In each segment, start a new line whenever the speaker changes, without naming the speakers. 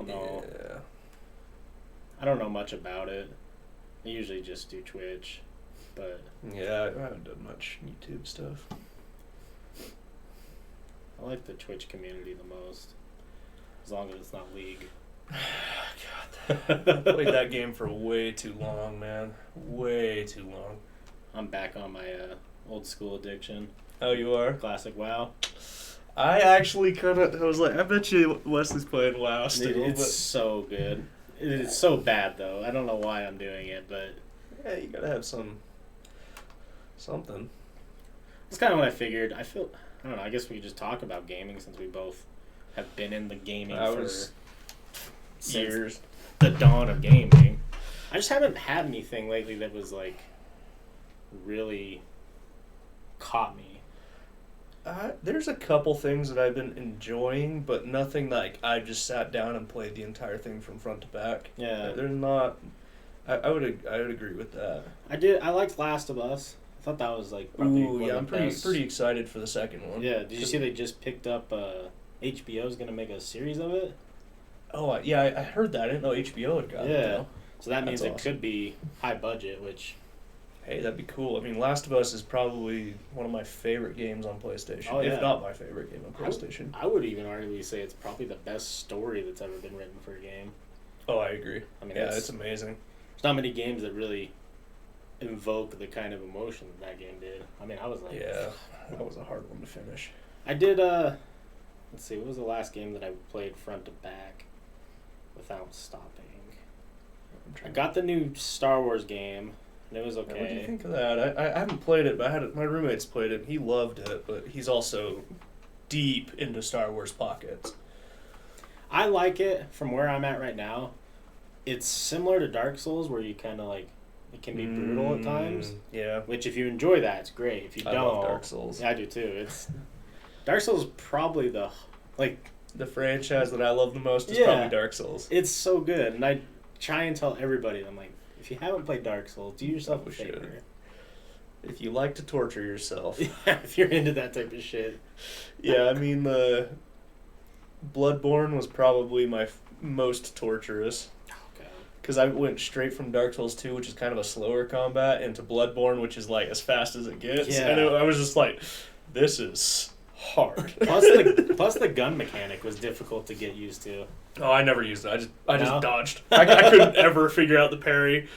don't know.
Yeah.
I don't know much about it. I usually just do Twitch, but...
Yeah, I haven't done much YouTube stuff.
I like the Twitch community the most, as long as it's not League.
God, I played that game for way too long, man. Way too long.
I'm back on my old school addiction.
Oh, you are?
Classic WoW.
I actually I was like, I bet you Wesley's playing WoW still.
Dude, it's so good. It's so bad, though. I don't know why I'm doing it, but...
Yeah, you gotta have something.
It's kind of what I figured. I don't know, I guess we could just talk about gaming since we both have been in the gaming
years.
The dawn of gaming. I just haven't had anything lately that was, like, really caught me.
There's a couple things that I've been enjoying, but nothing like I just sat down and played the entire thing from front to back.
Yeah.
There's not... I would agree with that.
I liked Last of Us. I thought that was like probably one
I'm
of the best.
pretty excited for the second one.
Yeah, did you see they just picked up HBO's gonna make a series of it?
Oh yeah, I heard that. I didn't know HBO had got it.
Yeah, so that means
That's
it
awesome.
could be high budget, which
Hey, that'd be cool. I mean, Last of Us is probably one of my favorite games on PlayStation.
Oh, yeah.
If not my favorite game on PlayStation.
I would even arguably say it's probably the best story that's ever been written for a game.
Oh, I agree.
I mean,
yeah, it's amazing.
There's not many games that really invoke the kind of emotion that game did. I mean, I was like...
Yeah, that was a hard one to finish.
I did, let's see, what was the last game that I played front to back without stopping? I got the new Star Wars game, and it was okay.
What do you think of that? I haven't played it, but my roommate's played it. He loved it, but he's also deep into Star Wars pockets.
I like it from where I'm at right now. It's similar to Dark Souls, where you kind of like, it can be brutal at times.
Yeah.
Which, if you enjoy that, it's great. If you don't,
I love Dark Souls.
Yeah, I do too. Dark Souls is probably the
franchise that I love the most is probably Dark Souls.
It's so good, and I try and tell everybody, I'm like, if you haven't played Dark Souls, do yourself a favor.
If you like to torture yourself.
Yeah, if you're into that type of shit.
Yeah, I mean, the Bloodborne was probably my most torturous. Because I went straight from Dark Souls 2, which is kind of a slower combat, into Bloodborne, which is like as fast as it gets.
Yeah.
And I was just like, this is hard.
Plus the gun mechanic was difficult to get used to.
Oh, I never used it. I just dodged. I couldn't ever figure out the parry.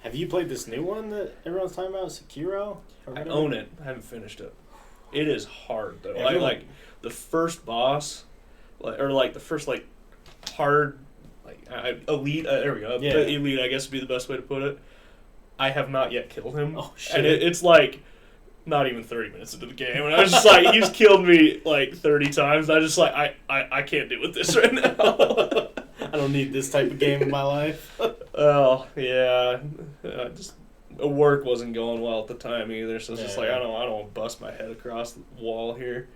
Have you played this new one that everyone's talking about, Sekiro?
I own it. I haven't finished it. It is hard though.
Everyone...
The first boss, the first hard. Elite, there we go.
Yeah.
Elite, I guess would be the best way to put it. I have not yet killed him.
Oh, shit.
And it's like not even 30 minutes into the game. And I was just like, he's killed me like 30 times. And I just like, I can't deal with this right now.
I don't need this type of game in my life.
Oh, yeah. Work wasn't going well at the time either. So it's just like, I don't want to bust my head across the wall here.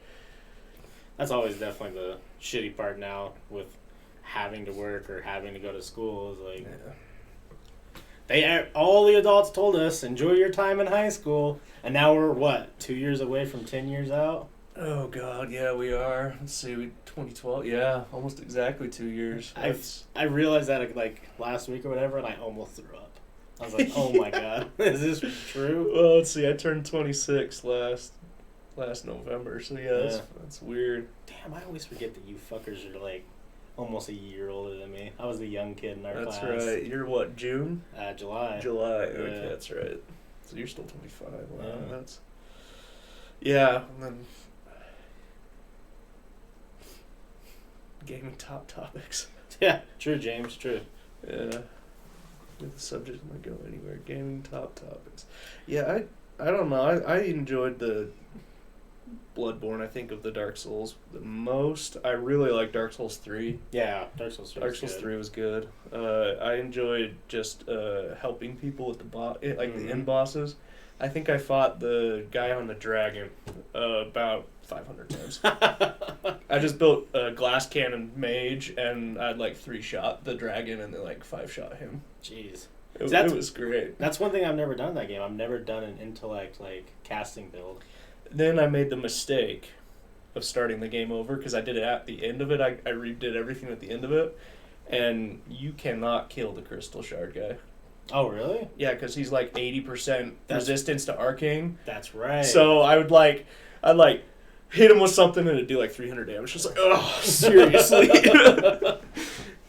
That's always definitely the shitty part now with having to work or having to go to school is like all the adults told us enjoy your time in high school, and now we're 2 years away from 10 years out.
Oh god, yeah, we are. Let's see, 2012, yeah, almost exactly 2 years.
I realized that like last week or whatever, and I almost threw up. I was like, oh my god, is this true?
Well, let's see, I turned 26 last November, so yeah. That's weird.
Damn, I always forget that you fuckers are like almost a year older than me. I was the young kid in our class.
That's right. You're what, June?
July.
Okay, that's right. So you're still 25. Wow, that's... Yeah, and then... Gaming top topics.
Yeah, true, James, true.
Yeah. The subject might go anywhere. Gaming top topics. Yeah, I don't know. I enjoyed the Bloodborne, I think, of the Dark Souls the most. I really like Dark Souls 3.
Yeah, Dark Souls 3
Dark Souls 3 was good. I enjoyed just helping people with the the end bosses. I think I fought the guy on the dragon about 500 times. I just built a glass cannon mage, and I'd 3-shot the dragon and then 5-shot him.
Jeez.
It was great.
That's one thing I've never done in that game. I've never done an intellect casting build.
Then I made the mistake of starting the game over because I did it at the end of it. I redid everything at the end of it, and you cannot kill the crystal shard guy.
Oh, really?
Yeah, because he's like 80% resistance to arcane.
That's right.
So I'd like hit him with something and it'd do like 300 damage. Just like, oh, seriously.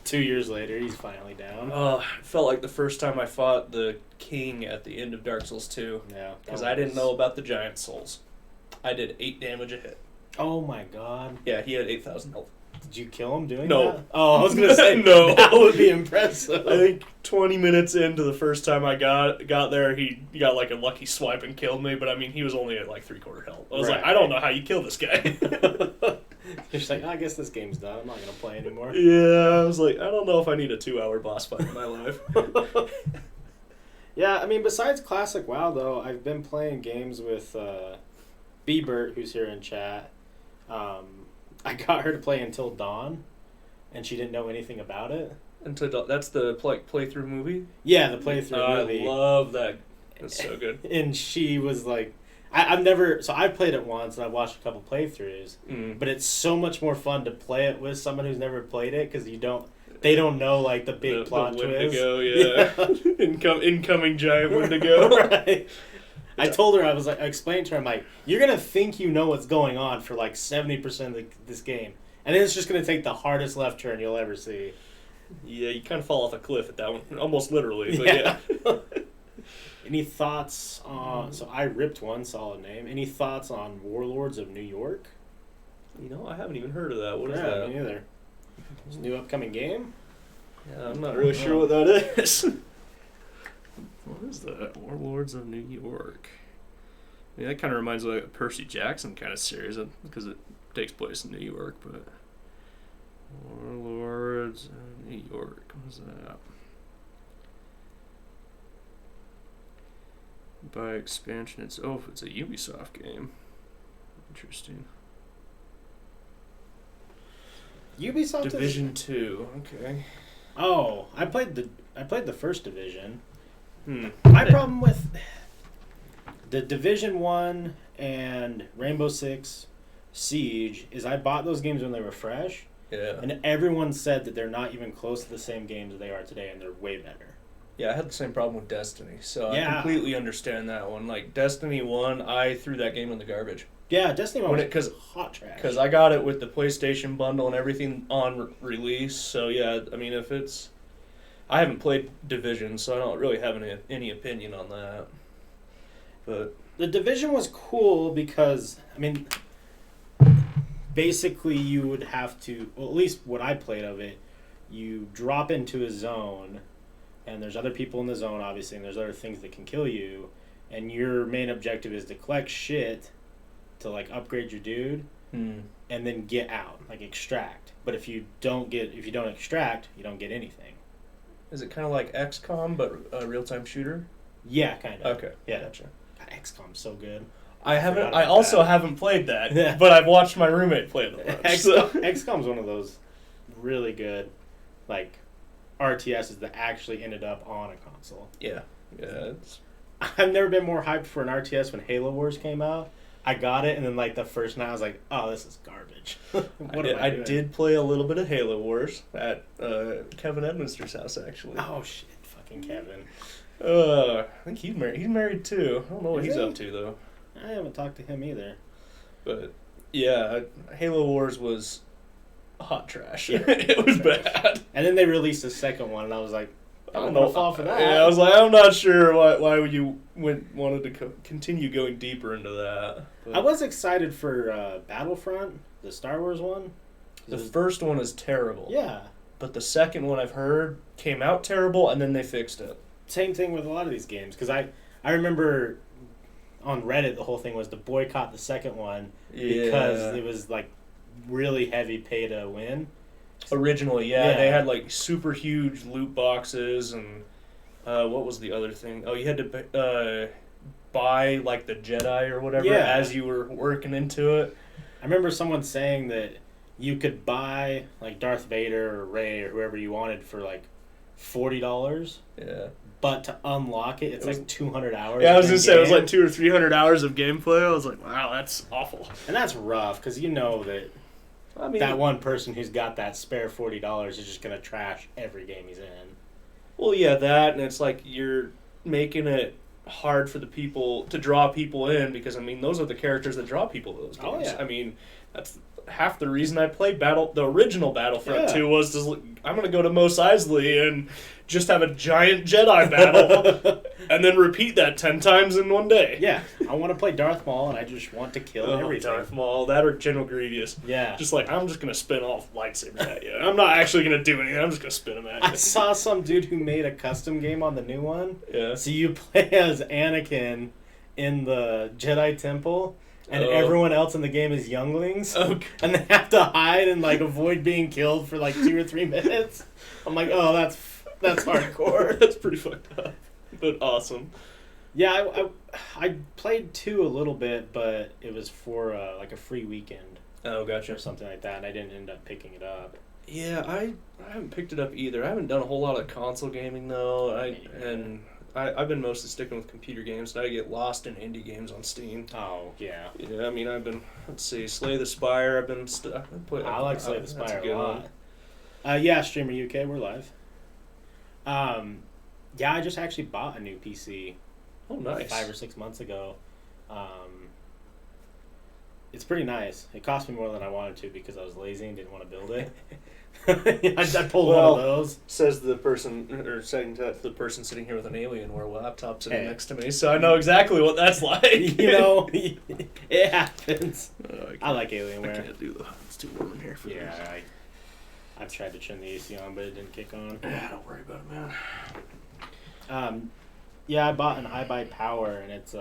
2 years later, he's finally down.
Oh, it felt like the first time I fought the king at the end of Dark Souls 2.
Yeah.
Because I didn't know about the giant souls. I did 8 damage a hit.
Oh my god.
Yeah, he had 8,000 health.
Did you kill him doing
No.
that? Oh, I was going to say,
no.
That would be impressive.
I think 20 minutes into the first time I got there, he got like a lucky swipe and killed me, but I mean, he was only at like 3/4 health. I was like, I don't know how you kill this guy.
You're just like, I guess this game's done. I'm not going to play anymore.
Yeah, I was like, I don't know if I need a 2-hour boss fight in my life.
Yeah, I mean, besides classic WoW, though, I've been playing games with B-Bert, who's here in chat. I got her to play Until Dawn, and she didn't know anything about it.
That's the playthrough movie?
Yeah, the playthrough movie.
I love that. That's so good.
And she was like, I've never, so I've played it once, and I've watched a couple playthroughs, but it's so much more fun to play it with someone who's never played it, because they don't know, like, the big plot twist.
Wendigo, yeah. Incoming giant Wendigo.
Right. I told her, I explained to her, I'm like, you're going to think you know what's going on for like 70% of this game. And then it's just going to take the hardest left turn you'll ever see.
Yeah, you kind of fall off a cliff at that one. Almost literally, but yeah.
Any thoughts on, so I ripped one solid name. Any thoughts on Warlords of New York?
You know, I haven't even heard of that. What is that?
Me neither. It's a new upcoming game?
Yeah, I'm not really sure what that is. What is that? Warlords of New York. Yeah, that kind of reminds me of a Percy Jackson kind of series because it takes place in New York, but Warlords of New York. What is that? By expansion, it's a Ubisoft game. Interesting.
Ubisoft
Division 2. Okay.
Oh, I played the first Division.
My
problem with the Division 1 and Rainbow Six Siege is I bought those games when they were fresh.
Yeah.
And everyone said that they're not even close to the same games that they are today, and they're way better.
Yeah, I had the same problem with Destiny, so
yeah.
I completely understand that one. Like, Destiny 1, I threw that game in the garbage.
Yeah, Destiny 1 was hot trash.
Because I got it with the PlayStation bundle and everything on release, so yeah, I mean, if it's... I haven't played Division, so I don't really have any opinion on that. But
the Division was cool because, I mean, basically you would have to, well, at least what I played of it, you drop into a zone, and there's other people in the zone, obviously, and there's other things that can kill you, and your main objective is to collect shit to, like, upgrade your dude, and then get out, like, extract. But if you don't extract, you don't get anything.
Is it kind of like XCOM, but a real-time shooter?
Yeah, kind of.
Okay.
Yeah.
Gotcha.
God, XCOM's so good.
I also haven't played that, but I've watched my roommate play it a bunch.
XCOM's one of those really good, like, RTSs that actually ended up on a console.
Yeah.
I've never been more hyped for an RTS when Halo Wars came out. I got it, and then, like, the first night I was like, oh, this is garbage.
I did play a little bit of Halo Wars at Kevin Edminster's house, actually.
Oh, shit. Fucking Kevin.
I think he's married. He's married, too. I don't know what he's up to, though.
I haven't talked to him either.
But, yeah, Halo Wars was hot trash. It was bad.
And then they released a second one, and I was like, I don't know. Fall for that.
Yeah, I was like, I'm not sure why you wanted to continue going deeper into that. But
I was excited for Battlefront, the Star Wars one.
The first one is terrible.
Yeah.
But the second one I've heard came out terrible, and then they fixed it.
Same thing with a lot of these games, because I remember on Reddit the whole thing was to boycott the second one because it was like really heavy pay to win.
Originally, yeah, they had like super huge loot boxes, and what was the other thing? Oh, you had to buy like the Jedi or whatever as you were working into it.
I remember someone saying that you could buy like Darth Vader or Rey or whoever you wanted for like $40.
Yeah.
But to unlock it, it's like 200 hours.
Yeah, I was going to say, it was like 200 or 300 hours of gameplay. I was like, wow, that's awful.
And that's rough, because you know that
I mean,
that one person who's got that spare $40 is just gonna trash every game he's in.
well, yeah, that, and it's like you're making it hard for the people to draw people in because, I mean, those are the characters that draw people to those games.
Oh, yeah.
I mean, that's half the reason I played the original Battlefront 2 was I'm going to go to Mos Eisley and just have a giant Jedi battle and then repeat that 10 times in one day.
Yeah, I want to play Darth Maul and I just want to kill everything.
Darth Maul, that or General Grievous.
Yeah.
Just like, I'm just going to spin off lightsabers at you. I'm not actually going to do anything. I'm just going to spin them at you.
I saw some dude who made a custom game on the new one.
Yeah.
So you play as Anakin in the Jedi Temple, and everyone else in the game is younglings.
Okay.
And they have to hide and like avoid being killed for like 2 or 3 minutes. I'm like, oh, that's hardcore.
That's pretty fucked up, but awesome.
Yeah, I played 2 a little bit, but it was for like a free weekend.
Oh, gotcha.
Or something like that, and I didn't end up picking it up.
Yeah, I haven't picked it up either. I haven't done a whole lot of console gaming though. I've been mostly sticking with computer games. And I get lost in indie games on Steam.
Oh yeah.
Yeah, I mean let's see, Slay the Spire.
I like Slay the Spire a lot.
One.
Yeah, Streamer UK, we're live. Yeah, I just actually bought a new PC.
Oh, nice.
5 or 6 months ago. It's pretty nice. It cost me more than I wanted to because I was lazy and didn't want to build it. I pulled one of those.
Says the person, or saying to the person sitting here with an Alienware laptop sitting next to me, so I know exactly what that's like.
You know, it happens. I like Alienware.
I can't do that. It's too warm in here for
this. I've tried to turn the AC on, but it didn't kick on.
Yeah, don't worry about it, man.
Yeah, I bought an iBuyPower, and it's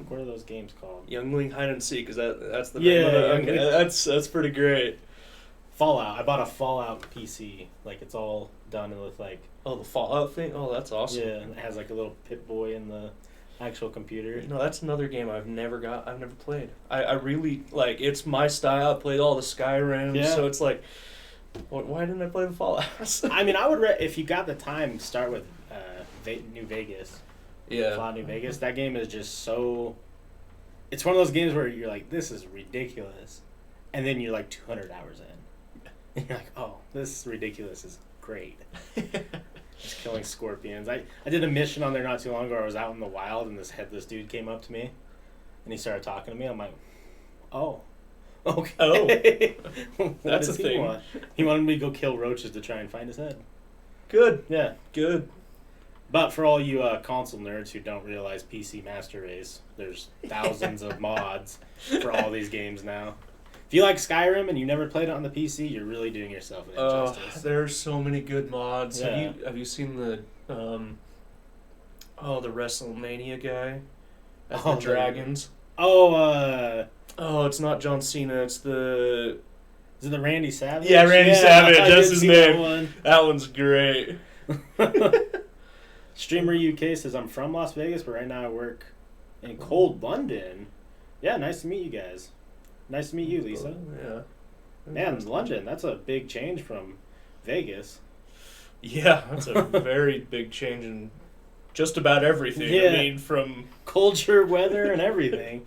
what are those games called?
Youngling Hide and Seek, is that's the name of it? That's pretty great.
Fallout. I bought a Fallout PC. Like, it's all done with like...
Oh, the Fallout thing? Oh, that's awesome.
Yeah, and it has like a little Pip-Boy in the actual computer.
No, that's another game I've never played. I really, like, it's my style. I played all the Skyrim, so it's like, why didn't I play the Fallout?
I mean, I would, if you got the time, start with New Vegas.
Yeah.
Fallout New Vegas. That game is just so... It's one of those games where you're like, this is ridiculous. And then you're like 200 hours in. And you're like, oh, this ridiculous is great. Just killing scorpions. I did a mission on there not too long ago. I was out in the wild and this headless dude came up to me. And he started talking to me. I'm like, oh. Okay.
Oh. That's a thing.
Want? He wanted me to go kill roaches to try and find his head.
Good.
Yeah.
Good.
But for all you console nerds who don't realize PC Master Race, there's thousands of mods for all these games now. If you like Skyrim and you never played it on the PC, you're really doing yourself an injustice.
There's so many good mods.
Yeah.
Have you seen the the WrestleMania guy? That's the dragons. It's not John Cena. It's the...
Is it the Randy Savage?
Yeah, Randy Savage. That's his name. That one's great.
Streamer UK says, I'm from Las Vegas, but right now I work in cold London. Yeah, nice to meet you guys. Nice to meet you, Lisa.
Yeah.
Man, London, that's a big change from Vegas.
Yeah, that's a very big change in just about everything.
Yeah.
I mean, from...
culture, weather, and everything.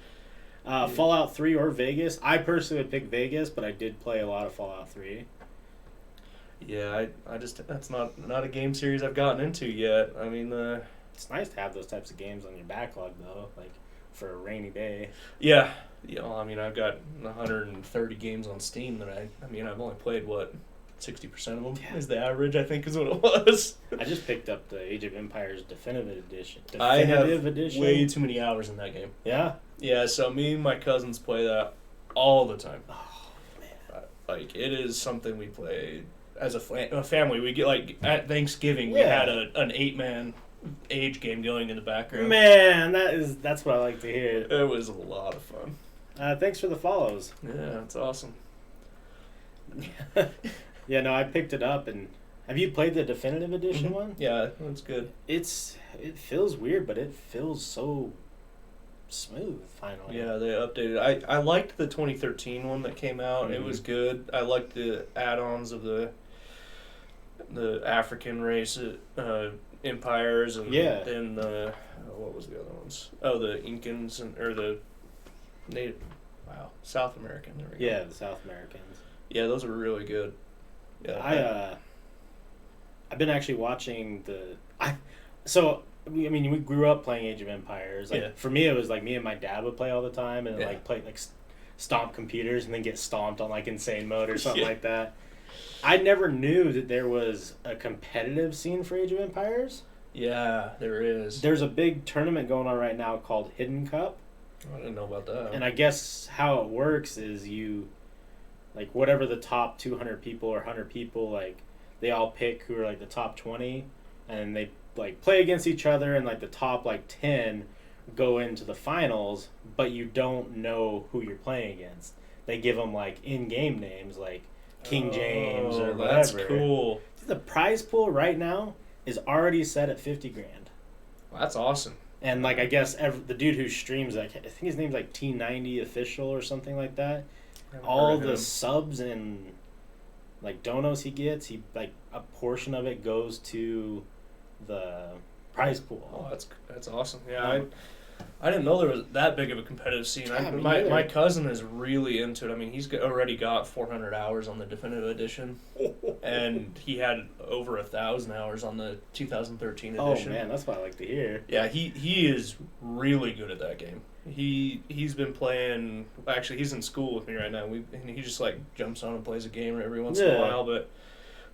Fallout 3 or Vegas. I personally would pick Vegas, but I did play a lot of Fallout 3.
Yeah, I just that's not a game series I've gotten into yet. I mean,
it's nice to have those types of games on your backlog though, like for a rainy day.
Yeah. Well, I mean, I've got 130 games on Steam that I've only played 60% of them is the average, I think, is what it was.
I just picked up the Age of Empires Definitive Edition.
I have way too many hours in that game.
Yeah?
Yeah, so me and my cousins play that all the time.
Oh, man.
Like, it is something we play as a family. We get, like, at Thanksgiving, we had an 8-man age game going in the background.
Man, that's what I like to hear.
It was a lot of fun.
Thanks for the follows.
Yeah, it's awesome.
Yeah, no, I picked it up, and have you played the Definitive Edition one?
Yeah, that's good.
It feels weird, but it feels so smooth, finally.
Yeah, they updated. I liked the 2013 one that came out.
Mm-hmm.
It was good. I liked the add-ons of the African race empires, and then what was the other ones? Oh, the Incans or the native. Wow. South American. There we go.
Yeah, the South Americans.
Yeah, those were really good. Yeah.
I've been actually watching we grew up playing Age of Empires. Like,
Yeah.
For me, it was like me and my dad would play all the time and
Yeah.
like play like stomp computers and then get stomped on like insane mode or something
Yeah.
like that. I never knew that there was a competitive scene for Age of Empires.
Yeah, there is.
There's a big tournament going on right now called Hidden Cup.
I didn't know about that.
And I guess how it works is you, like, whatever the top 200 people or 100 people, like, they all pick who are, like, the top 20, and they, like, play against each other, and, like, the top, like, 10 go into the finals, but you don't know who you're playing against. They give them, like, in-game names, like King James or whatever.
That's cool.
The prize pool right now is already set at $50,000.
Well, that's awesome.
And, like, I guess the dude who streams, like, I think his name's, like, T90 Official or something like that. All the subs and, like, donos he gets, like, a portion of it goes to the prize pool.
Oh, that's awesome. Yeah, I didn't know there was that big of a competitive scene. My cousin is really into it. I mean, he's already got 400 hours on the Definitive Edition, and he had over 1,000 hours on the 2013 edition.
Oh man, that's what I like to hear.
Yeah, he is really good at that game. He's been playing. Actually, he's in school with me right now. And he just like jumps on and plays a game every once in a while. But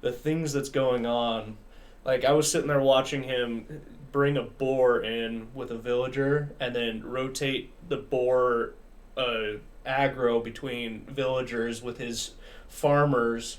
the things that's going on, like I was sitting there watching him bring a boar in with a villager and then rotate the boar aggro between villagers with his farmers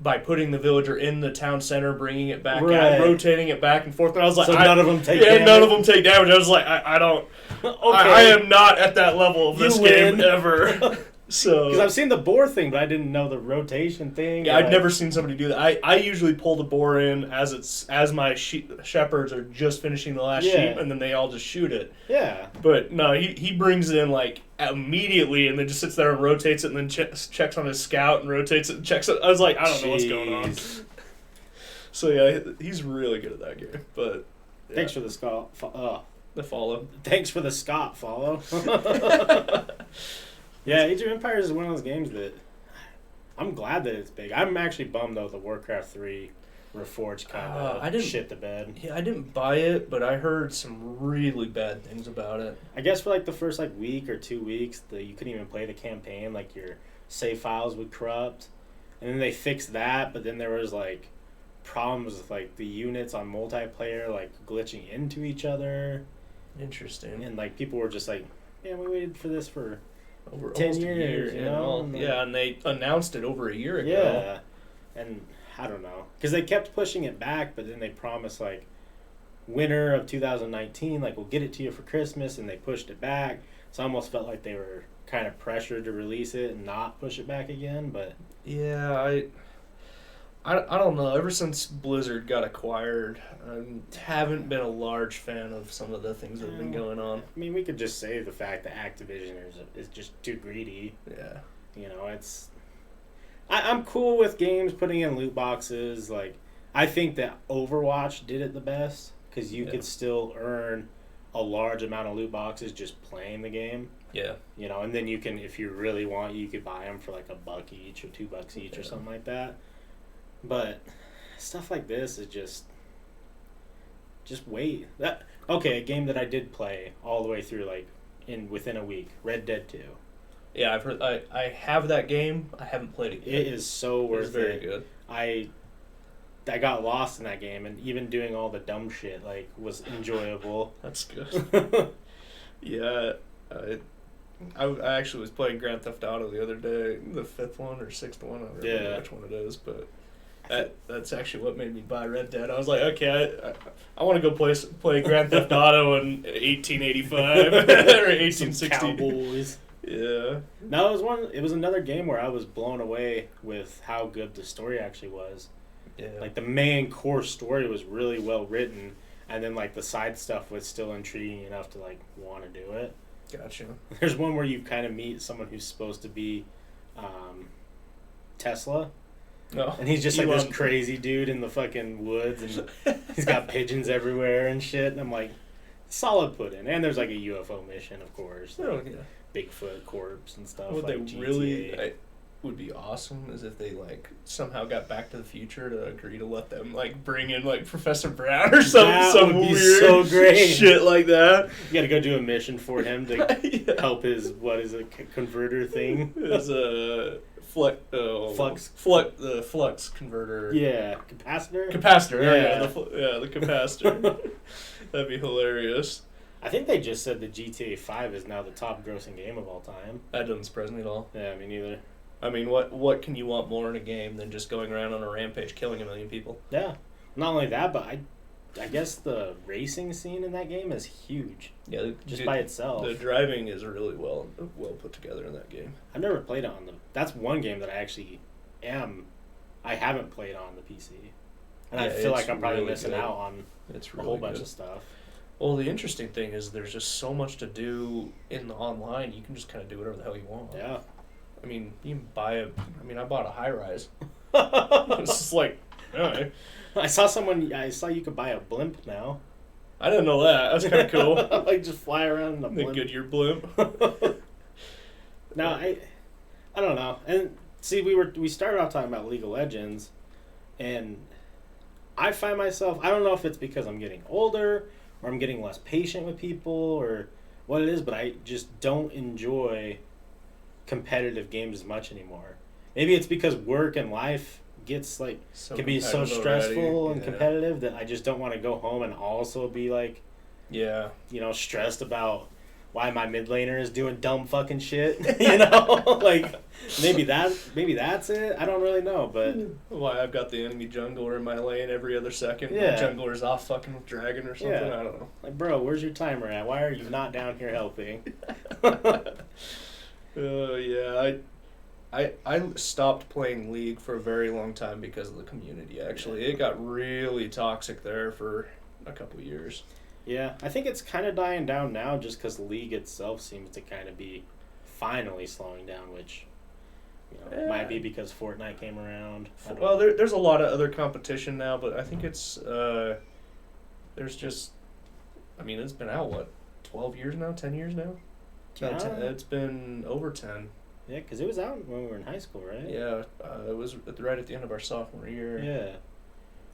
by putting the villager in the town center, bringing it back out, rotating it back and forth. And I was like,
so none of them take damage?
None of them take damage. I was like, I don't. Okay. I am not at that level of this game ever. So
because I've seen the boar thing, but I didn't know the rotation thing.
Yeah, I've never seen somebody do that. I usually pull the boar in as my shepherds are just finishing the last sheep, and then they all just shoot it.
Yeah.
But no, he brings it in like immediately, and then just sits there and rotates it, and then checks on his scout and rotates it and checks it. I was like, I don't know what's going on. So yeah, he's really good at that game. But yeah.
Thanks for the
the follow.
Thanks for the Scott follow. Yeah, Age of Empires is one of those games that I'm glad that it's big. I'm actually bummed though the Warcraft 3 Reforged kind of shit the bed.
Yeah, I didn't buy it, but I heard some really bad things about it.
I guess for like the first like week or 2 weeks, you couldn't even play the campaign. Like your save files would corrupt, and then they fixed that. But then there was like problems with like the units on multiplayer like glitching into each other.
Interesting.
And like people were just like, "Man, we waited for this for."
Over
10 years, you know?
Yeah, and they announced it over a year ago.
Yeah, and I don't know. Because they kept pushing it back, but then they promised, like, winter of 2019, like, we'll get it to you for Christmas, and they pushed it back. So I almost felt like they were kind of pressured to release it and not push it back again, but...
Yeah, I don't know. Ever since Blizzard got acquired, I haven't been a large fan of some of the things that have been going on.
I mean, we could just say the fact that Activision is just too greedy.
Yeah.
You know, it's... I'm cool with games putting in loot boxes. Like, I think that Overwatch did it the best, because you could still earn a large amount of loot boxes just playing the game.
Yeah.
You know, and then you can, if you really want, you could buy them for like $1 each or $2 each or something like that. But stuff like this is just wait. A game that I did play all the way through, like within a week, Red Dead 2.
Yeah, I've heard. I have that game. I haven't played it yet.
It is so worth it.
It's very good.
I got lost in that game, and even doing all the dumb shit like was enjoyable.
That's good. Yeah, I actually was playing Grand Theft Auto the other day, the 5th one or 6th one. I don't remember which one it is, but. That's actually what made me buy Red Dead. I was like, okay, I want to go play Grand Theft Auto in 1885 or 1860.
Cowboys.
Yeah.
No, it was another game where I was blown away with how good the story actually was.
Yeah.
Like the main core story was really well written, and then like the side stuff was still intriguing enough to like want to do it.
Gotcha.
There's one where you kind of meet someone who's supposed to be Tesla.
No.
And he's just like this crazy dude in the fucking woods, and he's got pigeons everywhere and shit. And I'm like, solid put in. And there's like a UFO mission, of course.
Oh, yeah.
Bigfoot corpse and stuff.
What
like
they
GTA.
really would be awesome is if they like somehow got Back to the Future to agree to let them like bring in like Professor Brown or some
would be
weird
so great.
shit like that.
You gotta go do a mission for him to
Yeah.
help his converter thing.
It's a flux converter.
Yeah, capacitor.
Capacitor.
Yeah.
The capacitor. That'd be hilarious.
I think they just said that GTA 5 is now the top grossing game of all time.
That doesn't surprise me at all.
Yeah, me neither.
I mean, what can you want more in a game than just going around on a rampage killing a million people?
Yeah. Not only that, but I guess the racing scene in that game is huge.
Yeah,
just by itself.
The driving is really well put together in that game.
I've never played it on the... That's one game that I haven't played on the PC. And I feel like I'm probably
really
missing
good.
out on
It's
a
really
whole bunch
good.
of stuff.
Well, the interesting thing is there's just so much to do in the online. You can just kind of do whatever the hell you want.
Yeah.
I mean, you can buy I bought a high-rise. It's just like, alright.
I saw you could buy a blimp now.
I didn't know that. That's kind of cool.
Like just fly around in a
The
blimp.
Goodyear blimp.
No, I don't know. And see, we started off talking about League of Legends, and I find myself, I don't know if it's because I'm getting older or I'm getting less patient with people or what it is, but I just don't enjoy competitive games as much anymore. Maybe it's because work and life gets like can be so stressful and competitive that I just don't want to go home and also be like, stressed about why my mid laner is doing dumb fucking shit. Like maybe that's it. I don't really know, but
why I've got the enemy jungler in my lane every other second.
Yeah.
My jungler's off fucking with dragon or something.
Yeah.
I don't know.
Like, bro, where's your timer at? Why are you not down here helping?
Yeah, I stopped playing League for a very long time because of the community, actually. It got really toxic there for a couple of years.
Yeah, I think it's kind of dying down now just because League itself seems to kind of be finally slowing down, which might be because Fortnite came around.
Well, there's a lot of other competition now, but I think it's, there's just, it's been out, 12 years now? 10 years now?
Yeah.
It's been over 10.
Yeah, because it was out when we were in high school, right?
Yeah, it was right at the end of our sophomore year.
Yeah.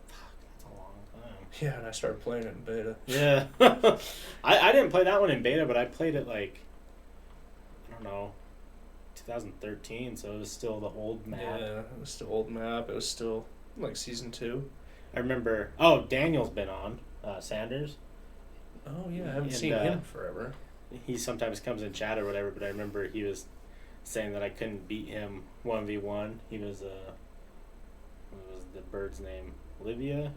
Fuck, that's a long time.
Yeah, and I started playing it in beta.
Yeah. I didn't play that one in beta, but I played it 2013, so it was still the old map.
Yeah, it was still old map. It was still season 2.
I remember, Daniel's been on, Sanders.
Oh, yeah, I haven't seen him forever.
He sometimes comes in chat or whatever, but I remember he was saying that I couldn't beat him 1v1. He was, what was the bird's name? Anivia?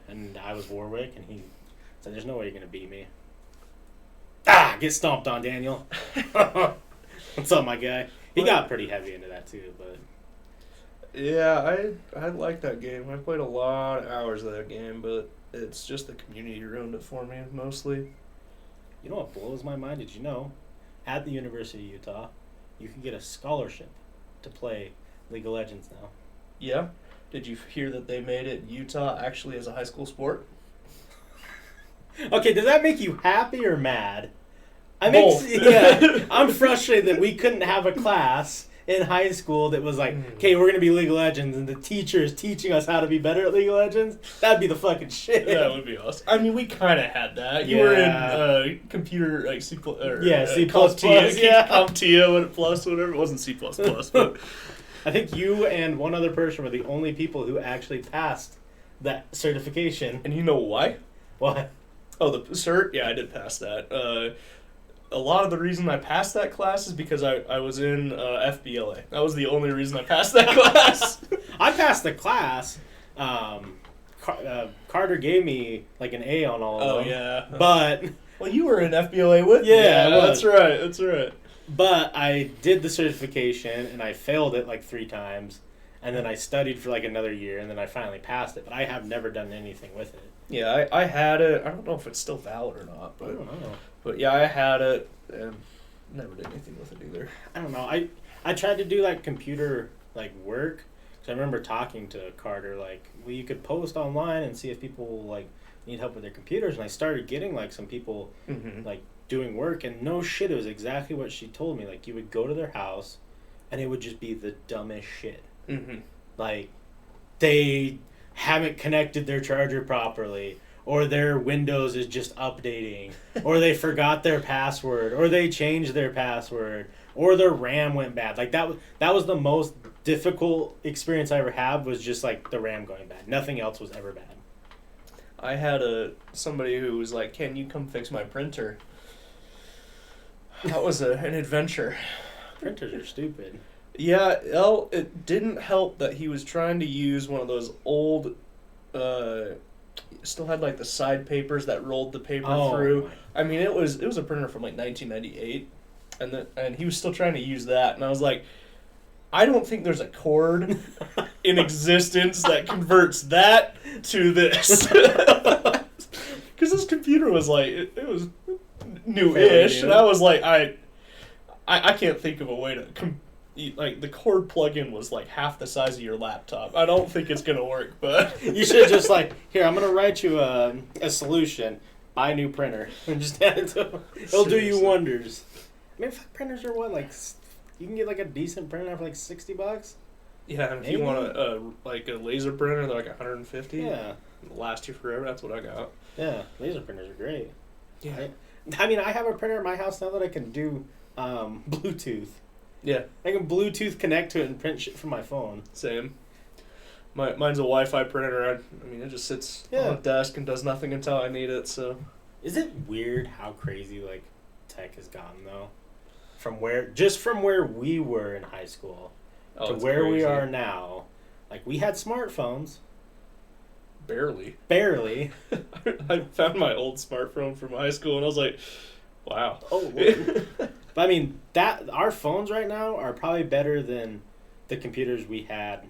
And I was Warwick, and he said, there's no way you're going to beat me. Get stomped on, Daniel. What's up, my guy? He got pretty heavy into that, too, but...
Yeah, I like that game. I played a lot of hours of that game, but it's just the community ruined it for me, mostly.
You know what blows my mind? Did you know, at the University of Utah, you can get a scholarship to play League of Legends now?
Yeah? Did you hear that they made it Utah actually as a high school sport?
Okay, does that make you happy or mad?
Both.
Yeah, I'm frustrated that we couldn't have a class in high school that was like, okay, we're going to be League of Legends, and the teacher is teaching us how to be better at League of Legends. That'd be the fucking shit.
That would be awesome. We kind of had that. You were in computer, C++. C++. CompTIA, plus, whatever. It wasn't C++, but...
I think you and one other person were the only people who actually passed that certification.
And you know why?
What?
Oh, the cert? Yeah, I did pass that. A lot of the reason I passed that class is because I was in FBLA. That was the only reason I passed that class.
I passed the class. Carter gave me an A on all of them.
Oh, yeah.
But...
Well, you were in FBLA with me.
Yeah,
that's right.
But I did the certification, and I failed it 3 times. And then I studied for another year, and then I finally passed it. But I have never done anything with it.
Yeah, I had it. I don't know if it's still valid or not. But,
I don't know.
But yeah, I had it, and never did anything with it either.
I don't know. I tried to do computer work. So I remember talking to Carter well, you could post online and see if people need help with their computers. And I started getting some people doing work, and no shit, it was exactly what she told me. Like, you would go to their house, and it would just be the dumbest shit.
Mm-hmm.
Like, they haven't connected their charger properly, or their Windows is just updating, or they forgot their password, or they changed their password, or their RAM went bad. Like, that was the most difficult experience I ever had, was just, like, the RAM going bad. Nothing else was ever bad.
I had somebody who was like, "Can you come fix my printer?" That was an adventure.
Printers are stupid.
Yeah, well, it didn't help that he was trying to use one of those old, still had like the side papers that rolled the paper through. I mean, it was a printer from like 1998, and he was still trying to use that, and I was like, I don't think there's a cord in existence that converts that to this. Because this computer was like, it was new-ish, and I was like, I can't think of a way to, like, the cord plug-in was like half the size of your laptop. I don't think it's going to work, but...
You should just like, here, I'm going to write you a solution. Buy a new printer. And just add it to them. It'll do you wonders. I mean, printers are what, like... You can get like a decent printer for like $60.
Yeah, and if you want a laser printer, they're like $150.
Yeah,
it'll last you forever. That's what I got.
Yeah, laser printers are great.
Yeah,
I mean, I have a printer in my house now that I can do Bluetooth.
Yeah,
I can Bluetooth connect to it and print shit from my phone.
Same. Mine's a Wi-Fi printer. I mean, it just sits on the desk and does nothing until I need it. So,
is it weird how crazy like tech has gotten though? From where we were in high school to where we are now, like, we had smartphones.
Barely.
I
found my old smartphone from high school, and I was like, wow.
Oh, but I mean, our phones right now are probably better than the computers we had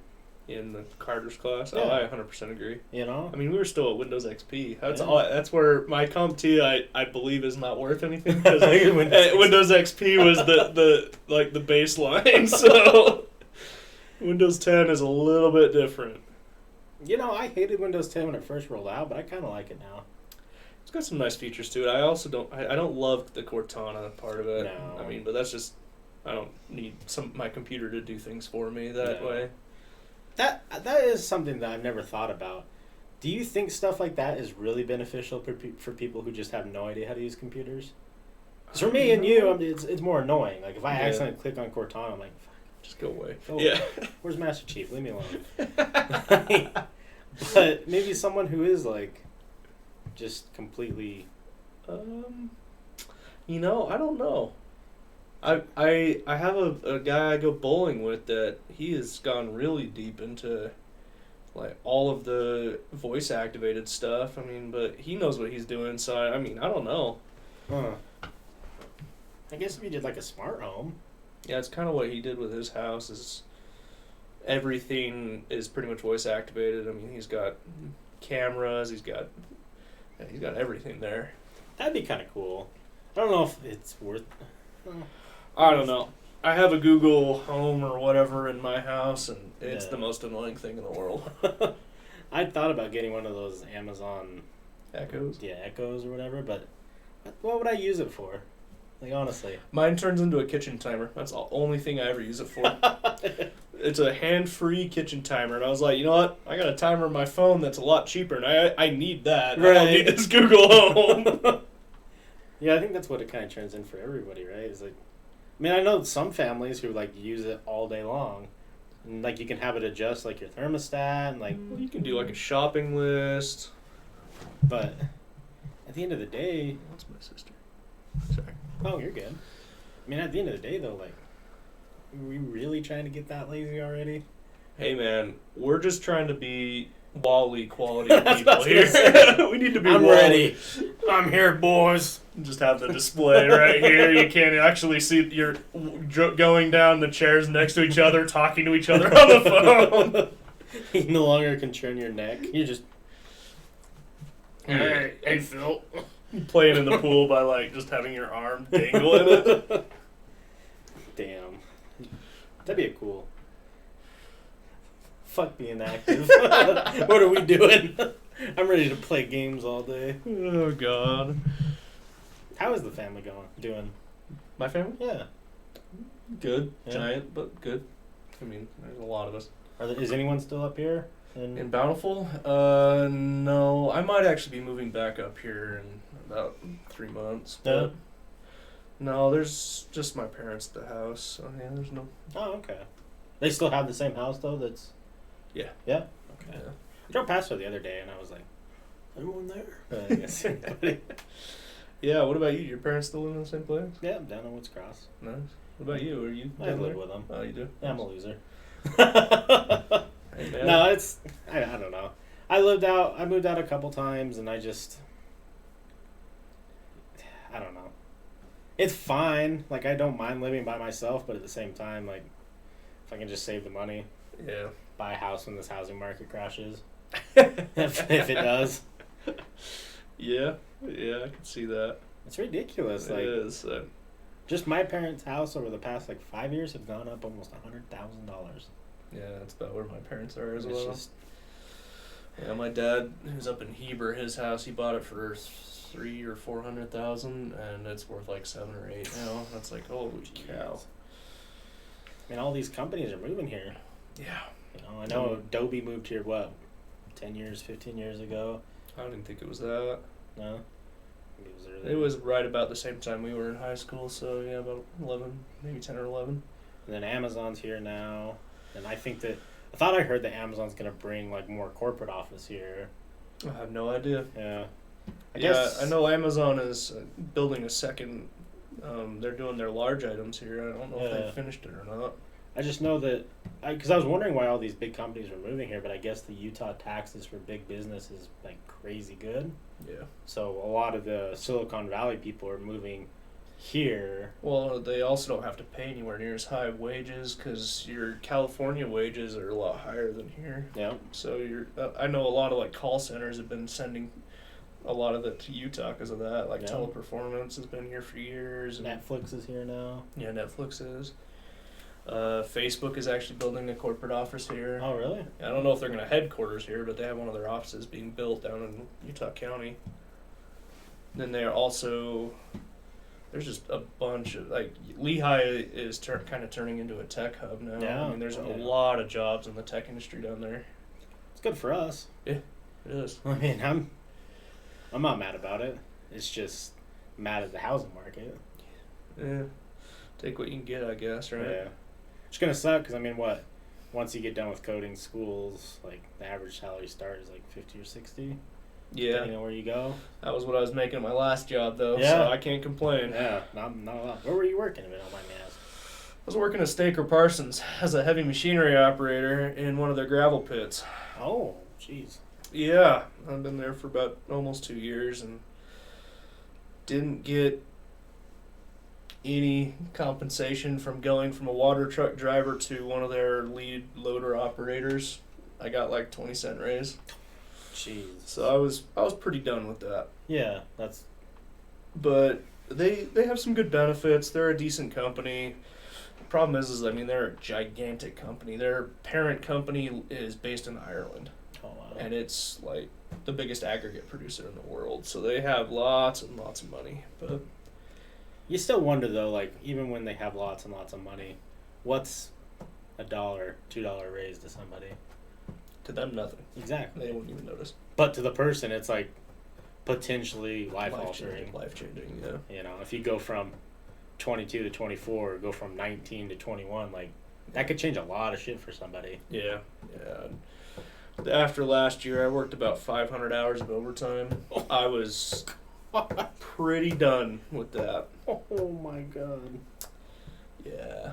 in the Carter's class.
Yeah.
Oh, I 100% agree.
You know?
I mean, we were still at Windows XP. That's where my Comp T, I believe, is not worth anything, because Windows XP was the baseline. So Windows 10 is a little bit different.
You know, I hated Windows 10 when it first rolled out, but I kind of like it now.
It's got some nice features to it. I also don't love the Cortana part of it.
No.
I mean, but that's just, I don't need my computer to do things for me that way.
That is something that I've never thought about. Do you think stuff like that is really beneficial for people who just have no idea how to use computers? Because for me and you, it's more annoying. Like, if I accidentally click on Cortana, I'm like, fuck.
Just go away.
Where's Master Chief? Leave me alone. But maybe someone who is, like, just completely...
I don't know. I have a guy I go bowling with that he has gone really deep into like all of the voice activated stuff. I mean, but he knows what he's doing, so I don't know.
Huh. I guess if you did like a smart home.
Yeah, it's kind of what he did with his house. Is everything is pretty much voice activated. I mean, he's got cameras, he's got everything there.
That'd be kind of cool. I don't know if it's worth...
I don't know. I have a Google Home or whatever in my house, and it's the most annoying thing in the world.
I thought about getting one of those Amazon...
Echoes?
Yeah, Echoes or whatever, but what would I use it for? Like, honestly.
Mine turns into a kitchen timer. That's the only thing I ever use it for. It's a hand-free kitchen timer, and I was like, you know what? I got a timer on my phone that's a lot cheaper, and I need that. Right. I don't need this Google Home.
Yeah, I think that's what it kind of turns in for everybody, right? It's like, I mean, I know some families who like use it all day long, and like you can have it adjust like your thermostat and like.
Well, you can do like a shopping list.
But at the end of the day,
that's my sister. Sorry.
Oh, you're good. I mean, at the end of the day, though, like, are we really trying to get that lazy already?
Hey, man, we're just trying to be Wall-E quality people here. We need to be
I'm
Wall-E.
ready. I'm here, boys.
Just have the display right here. You can't actually see you're going down the chairs next to each other, talking to each other on the phone.
You no longer can turn your neck. You just... Hey, Phil.
Playing in the pool by, like, just having your arm dangle in it.
Damn. That'd be a cool... Fuck being active. What are we doing? I'm ready to play games all day.
Oh, God.
How is the family doing?
My family?
Yeah.
Good.
Yeah.
Giant, but good. I mean, there's a lot of us.
Is anyone still up here?
In Bountiful? No. I might actually be moving back up here in about 3 months.
Yeah.
But no, there's just my parents at the house. So yeah, there's no.
Oh, okay. They still have the same house though.
Yeah.
Yeah. Okay.
Yeah.
I drove past her the other day and I was like, "Everyone there?" But I guess anybody.
Yeah. What about you? Your parents still live in the same place?
Yeah, I'm down on Woods Cross.
Nice. What about you? Are you?
I
down
live
there?
with them.
Oh, you do.
Yeah, I'm a loser.
Hey, man.
No, I don't know. I moved out a couple times, and I don't know. It's fine. Like, I don't mind living by myself, but at the same time, like, if I can just save the money,
Yeah.
buy a house when this housing market crashes, if it does.
Yeah. Yeah, I can see that.
It's ridiculous.
It
Like,
is.
just my parents' house over the past, 5 years have gone up almost $100,000.
Yeah, that's about where my parents are as
It's
well.
just,
Yeah, my dad, who's up in Heber, his house, he bought it for $300,000 or $400,000, and it's worth like $7 or $8 now. That's like, holy cow!
I mean, all these companies are moving here.
Yeah.
I know Adobe moved here 10 years, 15 years ago.
I don't even think it was that.
No, I think it was earlier.
It was right about the same time we were in high school, so yeah, about 11, maybe 10 or 11.
And then Amazon's here now, and I thought I heard that Amazon's gonna bring more corporate office here.
I have no idea.
Yeah.
I know Amazon is building a second. They're doing their large items here. I don't know if they finished it or not.
I just know that, because I was wondering why all these big companies were moving here, but I guess the Utah taxes for big business is crazy good.
Yeah.
So a lot of the Silicon Valley people are moving here.
Well, they also don't have to pay anywhere near as high wages because your California wages are a lot higher than here.
Yeah.
So I know a lot of call centers have been sending a lot of it to Utah because of that. Teleperformance has been here for years. And
Netflix is here now.
Yeah, Netflix is. Facebook is actually building a corporate office here.
Oh, really?
I don't know if they're going to headquarters here, but they have one of their offices being built down in Utah County. Then they're also, there's just a bunch of, Lehigh is kind of turning into a tech hub now.
Yeah.
I mean, there's a lot of jobs in the tech industry down there.
It's good for us.
Yeah, it is.
I mean, I'm not mad about it. It's just mad at the housing market.
Yeah. Take what you can get, I guess, right?
Yeah. It's gonna suck because once you get done with coding schools, the average salary start is 50 or 60.
Yeah.
Depending on where you go.
That was what I was making at my last job, though.
Yeah.
So I can't complain.
Yeah, not a lot. Where were you working, if you don't mind me asking?
I was working at Staker Parsons as a heavy machinery operator in one of their gravel pits.
Oh, jeez.
Yeah, I've been there for about almost 2 years and didn't get any compensation from going from a water truck driver to one of their lead loader operators. I got 20-cent raise.
Jeez.
So I was pretty done with that.
Yeah, that's.
But they have some good benefits. They're a decent company. The problem is they're a gigantic company. Their parent company is based in Ireland.
Oh, wow.
And it's the biggest aggregate producer in the world. So they have lots and lots of money. But
You still wonder, though, even when they have lots and lots of money, what's $1, $2 raise to somebody?
to them, nothing.
Exactly.
They won't even notice.
But to the person, it's potentially life-altering.
Life-changing, yeah.
If you go from 22 to 24, or go from 19 to 21, that could change a lot of shit for somebody.
Yeah. After last year, I worked about 500 hours of overtime. I was pretty done with that.
Oh my god.
Yeah.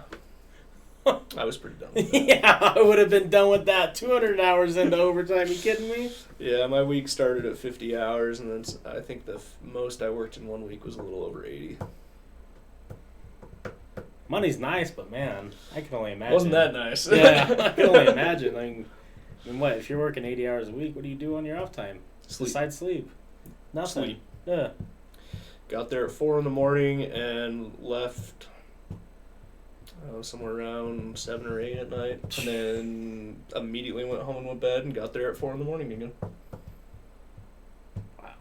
I was pretty done with that.
Yeah, I would have been done with that 200 hours into overtime. You kidding me?
Yeah, my week started at 50 hours, and then I think the most I worked in 1 week was a little over 80.
Money's nice, but man, I can only imagine.
Wasn't that nice?
Yeah, I can only imagine. What, if you're working 80 hours a week, what do you do on your off time?
Sleep.
Besides sleep? Nothing.
Sleep.
Yeah.
Got there at 4 a.m. and left somewhere around 7 or 8 at night, and then immediately went home and went to bed and got there at 4 a.m. again.
Wow.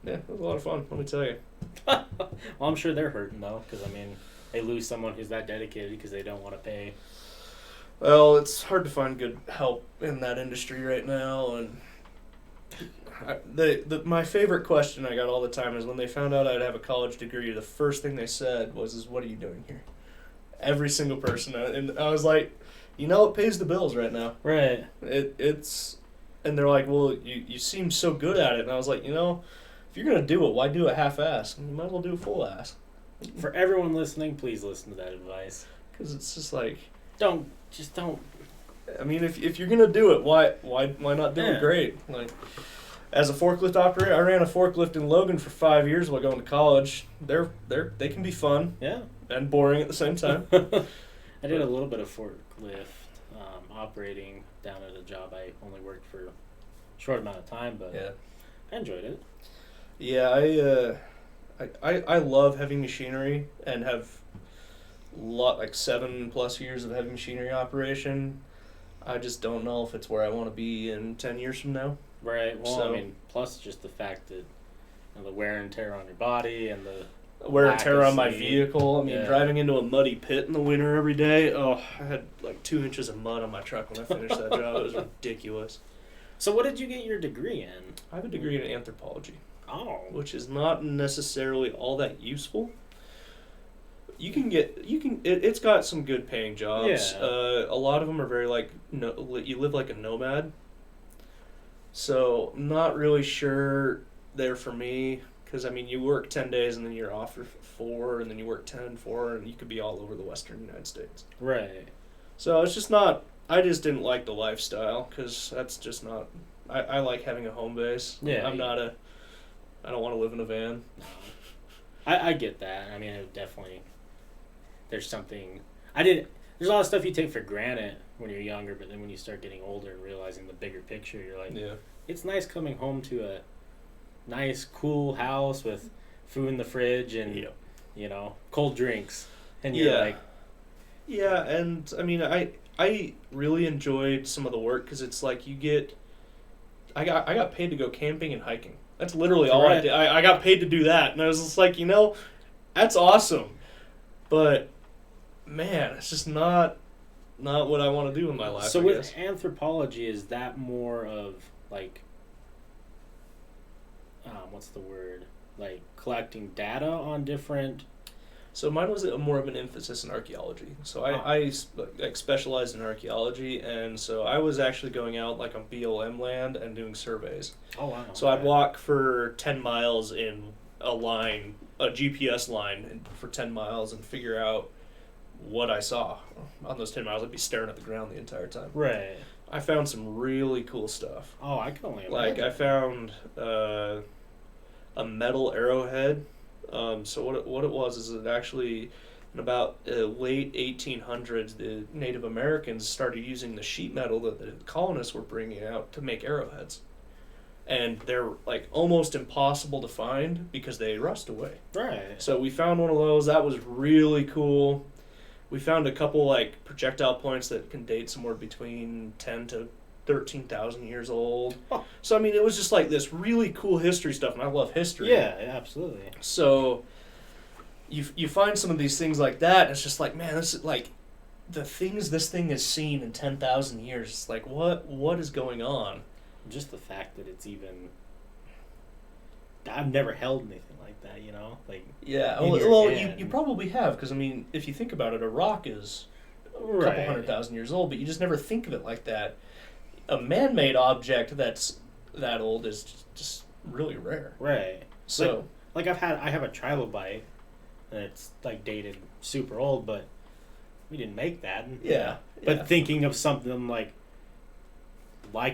Yeah, it was a lot of fun, let me tell you.
Well, I'm sure they're hurting though, because I mean, they lose someone who's that dedicated because they don't want to pay.
Well, it's hard to find good help in that industry right now, and my favorite question I got all the time is when they found out I'd have a college degree, the first thing they said was, "What are you doing here?" Every single person, and I was like, it pays the bills right now.
Right.
It's, and they're like, "Well, you seem so good at it," and I was like, if you're gonna do it, why do it half-ass? You might as well do it full-ass.
For everyone listening, please listen to that advice.
Because it's just like,
don't.
I mean, if you're gonna do it, why not do it great? Like, as a forklift operator, I ran a forklift in Logan for 5 years while going to college. They can be fun, and boring at the same time.
I did a little bit of forklift operating down at a job I only worked for a short amount of time, but I enjoyed it.
Yeah, I love heavy machinery and have 7+ years of heavy machinery operation. I just don't know if it's where I want to be in 10 years from now.
Right. Well, I mean, plus just the fact that the wear and tear on your body and the
wear and tear on my vehicle. I mean, driving into a muddy pit in the winter every day. Oh, I had 2 inches of mud on my truck when I finished that job. It was ridiculous.
So what did you get your degree in?
I have a degree in anthropology.
Oh.
Which is not necessarily all that useful. It's got some good paying jobs.
Yeah.
A lot of them are very you live like a nomad. So I'm not really sure they're for me, because I mean, you work 10 days and then you're off for 4, and then you work 10, 4, and you could be all over the western United States.
Right.
So it's just not, I just didn't like the lifestyle, because that's just not, I like having a home base.
Yeah.
I don't want to live in a van.
No. I get that. I mean, it definitely, there's a lot of stuff you take for granted when you're younger, but then when you start getting older and realizing the bigger picture, you're like, it's nice coming home to a nice, cool house with food in the fridge and, cold drinks. And you're like...
Yeah, and, I mean, I really enjoyed some of the work, because it's like I got paid to go camping and hiking. That's literally all I did. I got paid to do that, and I was just like, that's awesome. But, man, it's just not what I want to do in my life.
So with anthropology, is that more of what's the word? Like collecting data on different...
So mine was more of an emphasis in archaeology. So I specialized in archaeology, and so I was actually going out on BLM land and doing surveys.
Oh, wow.
So I'd walk for 10 miles in a GPS line for 10 miles and figure out what I saw. On those 10 miles, I'd be staring at the ground the entire time.
Right.
I found some really cool stuff.
Oh, I can only imagine.
I found a metal arrowhead. So what it was is that actually in about late 1800s, the Native Americans started using the sheet metal that the colonists were bringing out to make arrowheads. And they're almost impossible to find because they rust away.
Right.
So we found one of those. That was really cool. We found a couple projectile points that can date somewhere between 10 to 13,000 years old.
Oh.
So I mean, it was just this really cool history stuff, and I love history.
Yeah, absolutely.
So you find some of these things like that, and it's just man, this is the things this thing has seen in 10,000 years. It's what is going on?
Just the fact that it's even... I've never held anything like that,
Yeah, well, you probably have, because I mean, if you think about it, a rock is a couple 100,000 years old, but you just never think of it like that. A man-made object that's that old is just really rare.
Right.
So,
I have a trilobite, and it's dated super old, but we didn't make that.
Yeah.
But thinking of something like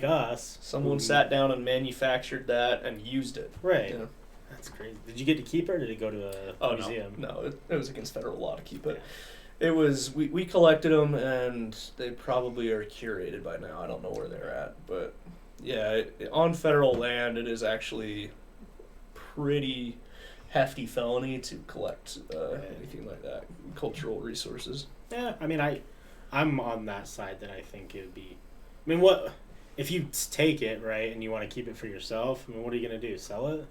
us,
someone sat down and manufactured that and used it.
Right. Yeah. That's crazy. Did you get to keep it, or did it go to a museum?
No, it was against federal law to keep it. Yeah. It was, we collected them, and they probably are curated by now. I don't know where they're at. But, yeah, on federal land, it is actually pretty hefty felony to collect anything like that, cultural resources.
Yeah, I mean, I'm on that side that I think it would be... I mean, what... If you take it, right, and you want to keep it for yourself, I mean, what are you going to do? Sell it?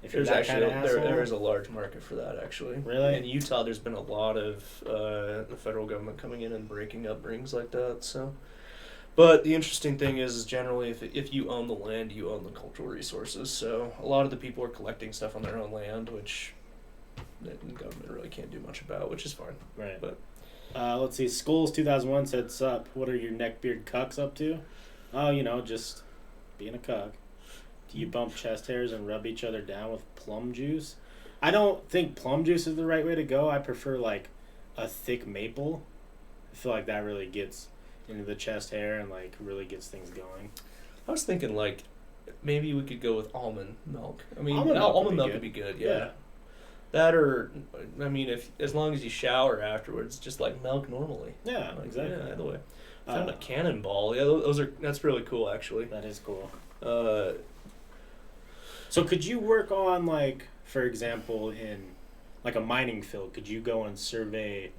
If
There's
you're that
actually
kind of asshole.
there is a large market for that actually.
Really?
In Utah, there's been a lot of the federal government coming in and breaking up rings like that. So, but the interesting thing is generally if you own the land, you own the cultural resources. So a lot of the people are collecting stuff on their own land, which the government really can't do much about, which is fine.
Right.
But
let's see. Skulls 2001 said, "Sup? What are your neckbeard cucks up to?" Oh, just being a cuck. Do you bump chest hairs and rub each other down with plum juice? I don't think plum juice is the right way to go. I prefer like a thick maple. I feel like that really gets into the chest hair and like really gets things going.
I was thinking like maybe we could go with almond milk. I mean,
Almond milk
would be good. Yeah. That or I mean, if as long as you shower afterwards, just like milk normally.
Yeah,
like,
exactly.
Yeah, either way. Found a cannonball. Yeah, that's really cool actually.
That is cool.
So
could you work on like, for example, in like a mining field, could you go and survey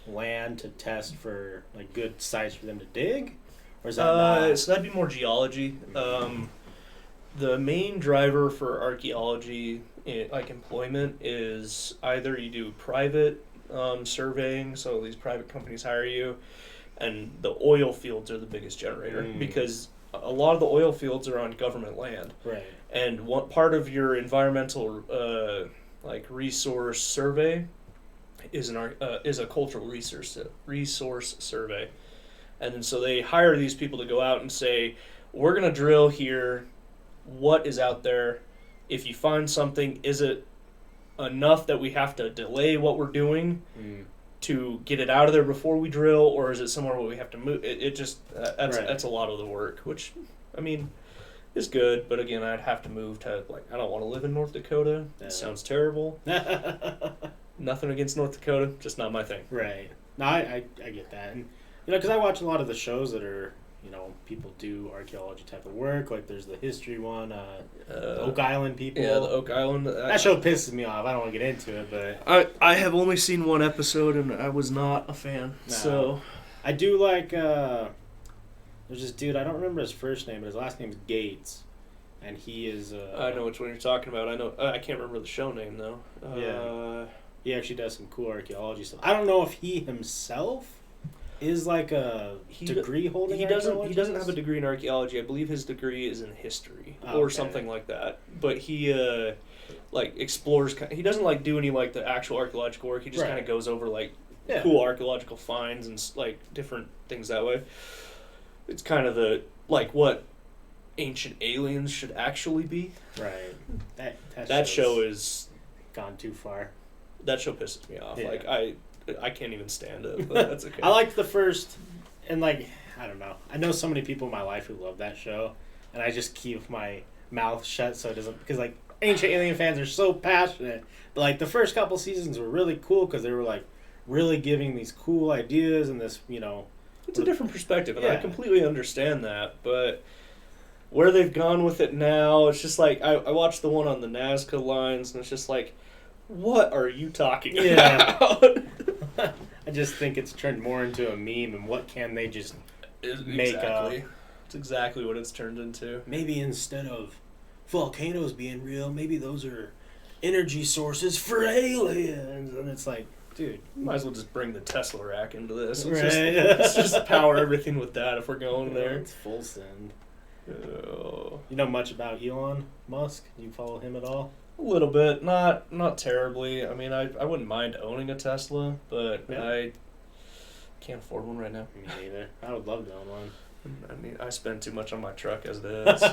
land to test for like good sites for them to dig? Or is that not?
So that'd be more geology. The main driver for archaeology, like employment, is either you do private surveying, so these private companies hire you, and the oil fields are the biggest generator because a lot of the oil fields are on government land.
Right.
And one part of your environmental like resource survey is a cultural resource survey. And then so they hire these people to go out and say, we're going to drill here. What is out there? If you find something, is it enough that we have to delay what we're doing to get it out of there before we drill, or is it somewhere where we have to move? That's a lot of the work, which, I mean, is good. But again, I'd have to move to, like, I don't want to live in North Dakota.
Yeah.
It sounds terrible. Nothing against North Dakota, just not my thing.
Right. No, I get that. And, because I watch a lot of the shows that are, people do archaeology type of work. Like there's the history one, the Oak Island people.
Yeah, the Oak Island.
That show pisses me off. I don't want to get into it, but
I have only seen one episode and I was not a fan.
No.
So
I do like. There's this dude. I don't remember his first name, but his last name is Gates, and he is.
I know which one you're talking about. I know. I can't remember the show name though.
Yeah. He actually does some cool archaeology stuff. I don't know if he himself is like a degree holding.
He doesn't have a degree in archaeology. I believe his degree is in history or something like that. But he like explores. He doesn't like do any like the actual archaeological work. He just kind of goes over like cool archaeological finds and like different things that way. It's kind of the like what ancient aliens should actually be.
Right.
That show is
gone too far.
That show pisses me off.
Yeah.
Like I can't even stand it, but that's okay.
I liked the first, and like, I don't know. I know so many people in my life who love that show, and I just keep my mouth shut so it doesn't, because like, Ancient Alien fans are so passionate. But like, the first couple seasons were really cool because they were like, really giving these cool ideas and this,
It's a different perspective, and I completely understand that, but where they've gone with it now, it's just like, I watched the one on the Nazca lines, and it's just like, what are you talking about?
I just think it's turned more into a meme, and what can they just make up?
It's exactly what it's turned into.
Maybe instead of volcanoes being real, maybe those are energy sources for aliens. And it's like, dude,
might as well just bring the Tesla rack into this.
Right.
Let's just power everything with that if we're going there.
It's full send.
Oh.
You know much about Elon Musk? Do you follow him at all?
A little bit, not terribly. I mean, I wouldn't mind owning a Tesla, but I can't afford one right now.
Me neither. I would love to own one.
I mean, I spend too much on my truck as it is.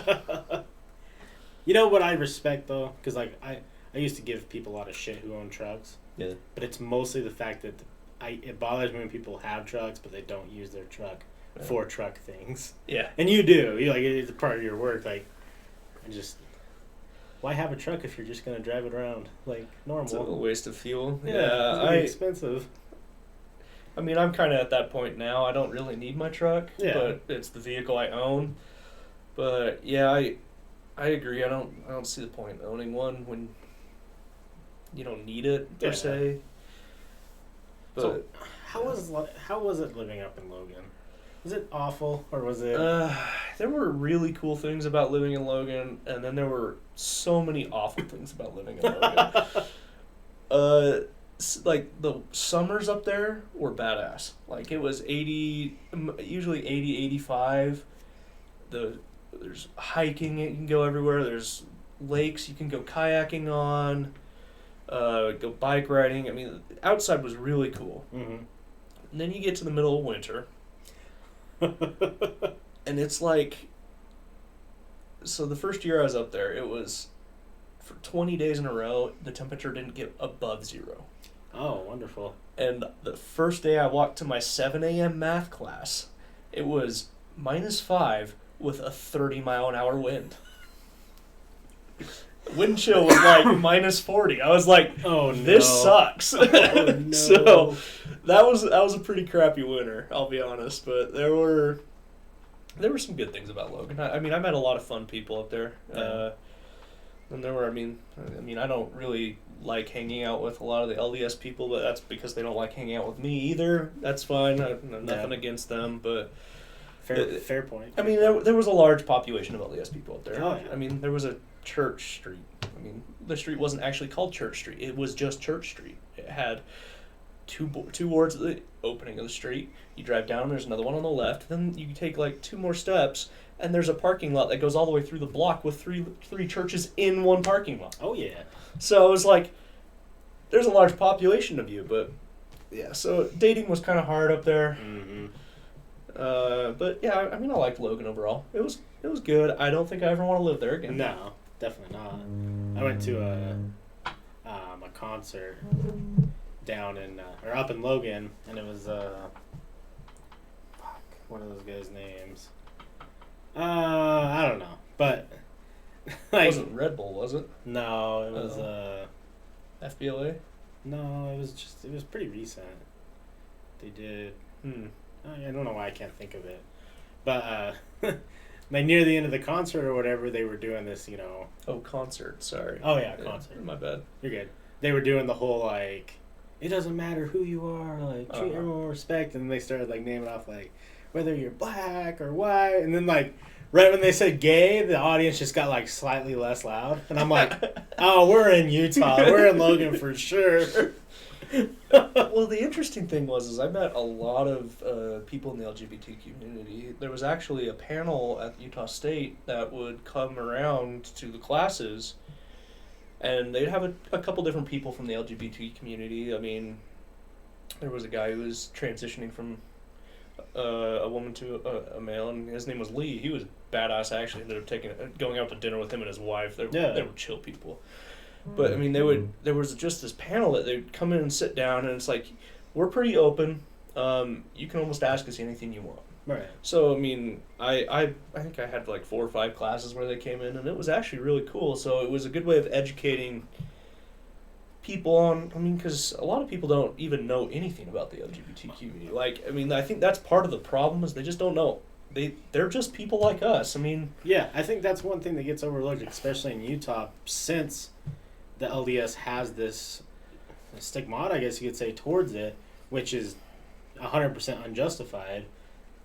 You know what I respect though, because like I used to give people a lot of shit who own trucks.
Yeah.
But it's mostly the fact that it bothers me when people have trucks but they don't use their truck for truck things.
Yeah.
And you do. You like it's a part of your work. Like, why have a truck if you're just gonna drive it around like normal?
It's a waste of fuel.
Yeah, it's expensive.
I mean, I'm kind of at that point now. I don't really need my truck, but it's the vehicle I own. But yeah, I agree. I don't see the point in owning one when you don't need it per se. But
so, how was it living up in Logan? Was it awful, or was it?
There were really cool things about living in Logan, and then there were so many awful things about living in Logan. Like, the summers up there were badass. Like, it was usually 80, 85. There's hiking, you can go everywhere. There's lakes you can go kayaking on, go bike riding. I mean, outside was really cool.
Mm-hmm.
And then you get to the middle of winter. And it's like, so the first year I was up there, it was for 20 days in a row, the temperature didn't get above 0.
Oh, wonderful.
And the first day I walked to my 7 a.m. math class, it was -5 with a 30-mile-an-hour wind. Wind chill was like -40. I was like,
oh, no.
This sucks.
Oh, no.
So that was a pretty crappy winter, I'll be honest. But there were some good things about Logan. I mean, I met a lot of fun people up there.
Yeah.
And there were, I mean, I don't really like hanging out with a lot of the LDS people, but that's because they don't like hanging out with me either. That's fine. I have nothing against them, but
fair point.
I mean, there was a large population of LDS people up there.
Oh, yeah.
I mean, there was a Church Street. I mean, the street wasn't actually called Church Street. It was just Church Street. It had two wards at the opening of the street. You drive down, there's another one on the left. Then you take like 2 more steps, and there's a parking lot that goes all the way through the block with three churches in one parking lot.
Oh, yeah.
So it was like, there's a large population of you, but yeah. So dating was kind of hard up there.
Mm-hmm.
But yeah, I mean, I liked Logan overall. It was good. I don't think I ever want to live there again.
No, definitely not. I went to a concert down in or up in Logan, and it was what are those guys' names? I don't know, but
like, it wasn't Red Bull, was it?
No, it was
FBLA.
No, it was pretty recent. They did. I don't know why I can't think of it, but like near the end of the concert or whatever, they were doing this, you know.
Oh, concert. Sorry.
Oh yeah, concert.
My bad.
You're good. They were doing the whole like, it doesn't matter who you are, like treat everyone with respect, and then they started like naming off like whether you're black or white, and then like right when they said gay, the audience just got like slightly less loud, and I'm like, oh, we're in Utah, we're in Logan for sure.
Well, the interesting thing was I met a lot of people in the LGBT community. There was actually a panel at Utah State that would come around to the classes, and they'd have a couple different people from the LGBT community. I mean, there was a guy who was transitioning from a woman to a male, and his name was Lee. He was badass. I actually ended up going out to dinner with him and his wife. They were chill people. But I mean, there was just this panel that they'd come in and sit down, and it's like, we're pretty open. You can almost ask us anything you want.
Right.
So I mean, I think I had like 4 or 5 classes where they came in, and it was actually really cool. So it was a good way of educating people on. I mean, because a lot of people don't even know anything about the LGBT community. Like, I mean, I think that's part of the problem is they just don't know. They're just people like us. I mean,
yeah, I think that's one thing that gets overlooked, especially in Utah, since the LDS has this stigmata, I guess you could say, towards it, which is 100% unjustified.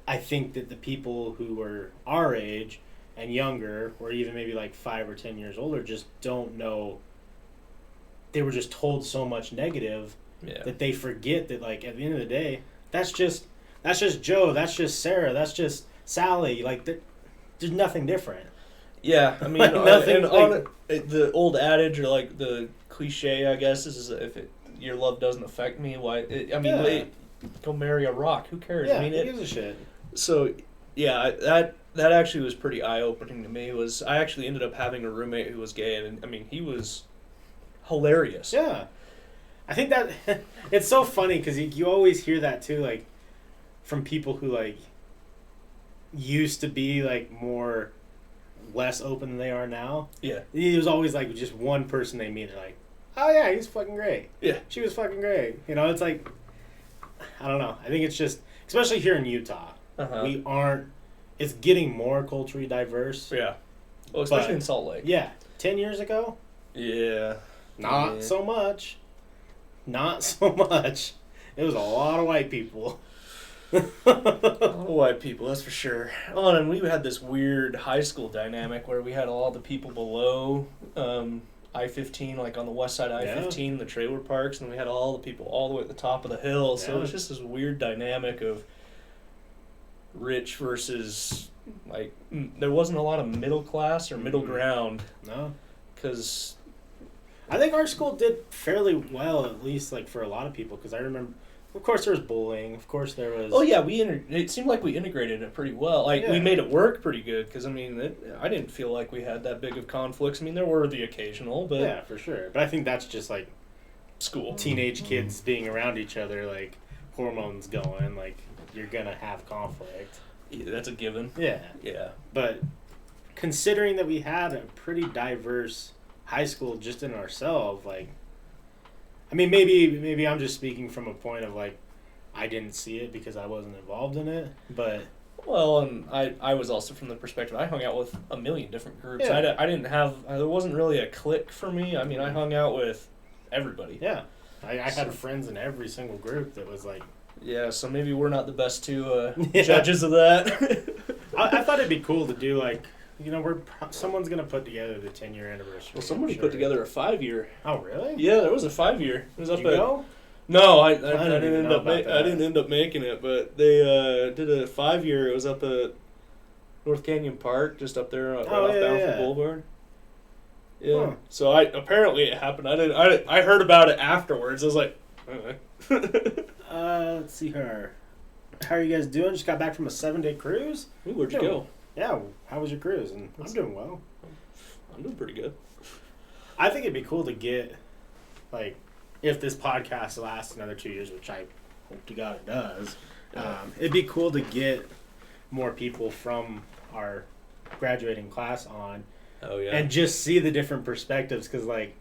I think that the people who were our age and younger, or even maybe like 5 or 10 years older, just don't know. They were just told so much negative that they forget that, like, at the end of the day, that's just Joe, that's just Sarah, that's just Sally. Like, there's nothing different.
Yeah, I mean,
like nothing,
the old adage, or like the cliche, I guess, is if your love doesn't affect me, why? Go marry a rock. Who cares?
Yeah,
I mean,
who gives a shit?
So, yeah, that actually was pretty eye-opening to me. I actually ended up having a roommate who was gay, and I mean, he was hilarious.
Yeah, I think that it's so funny because you always hear that too, like from people who like used to be like more. Less open than they are now. Yeah. It was always like just one person they meet, they're like, oh yeah, he's fucking great. Yeah. She was fucking great. You know, it's like, I don't know. I think it's just, especially here in Utah, we aren't, it's getting more culturally diverse.
Yeah. Well, especially in Salt Lake.
Yeah. 10 years ago?
Yeah.
Not so much. Not so much. It was a lot of white people.
A lot of white people, that's for sure. Oh, and we had this weird high school dynamic where we had all the people below I-15, like on the west side of I-15, the trailer parks, and we had all the people all the way at the top of the hill. So it was just this weird dynamic of rich versus, like, there wasn't a lot of middle class or middle ground.
No.
Because
I think our school did fairly well, at least like for a lot of people, because I remember, of course, there was bullying. Of course, there was.
Oh yeah, it seemed like we integrated it pretty well. Like we made it work pretty good. Because I mean, I didn't feel like we had that big of conflicts. I mean, there were the occasional, but
yeah, for sure. But I think that's just like
school,
teenage kids being around each other, like hormones going. Like you're gonna have conflict.
Yeah, that's a given.
Yeah.
Yeah.
But considering that we had a pretty diverse high school just in ourselves, like, I mean, maybe I'm just speaking from a point of like, I didn't see it because I wasn't involved in it, but.
Well, and I was also from the perspective, I hung out with a million different groups.
Yeah.
I didn't have, there wasn't really a clique for me. I mean, I hung out with everybody.
Yeah. I had friends in every single group that was like.
Yeah, so maybe we're not the best two judges of that.
I thought it'd be cool to do like, you know, someone's gonna put together the 10-year anniversary.
Well, somebody put together a 5-year.
Oh, really?
Yeah, there was a 5-year. It was up
Did you go?
No, I didn't end up making it, but they did a 5-year. It was up at North Canyon Park, just up there right off Bountiful Boulevard. Yeah. Huh. So apparently it happened. I heard about it afterwards. I was like, okay.
Let's see here. How are you guys doing? Just got back from a 7-day cruise.
Ooh, where'd you go?
Yeah, how was your cruise? And I'm doing well.
I'm doing pretty good.
I think it'd be cool to get, like, if this podcast lasts another 2 years, which I hope to God it does, it'd be cool to get more people from our graduating class on.
Oh, yeah.
And just see the different perspectives, because, like,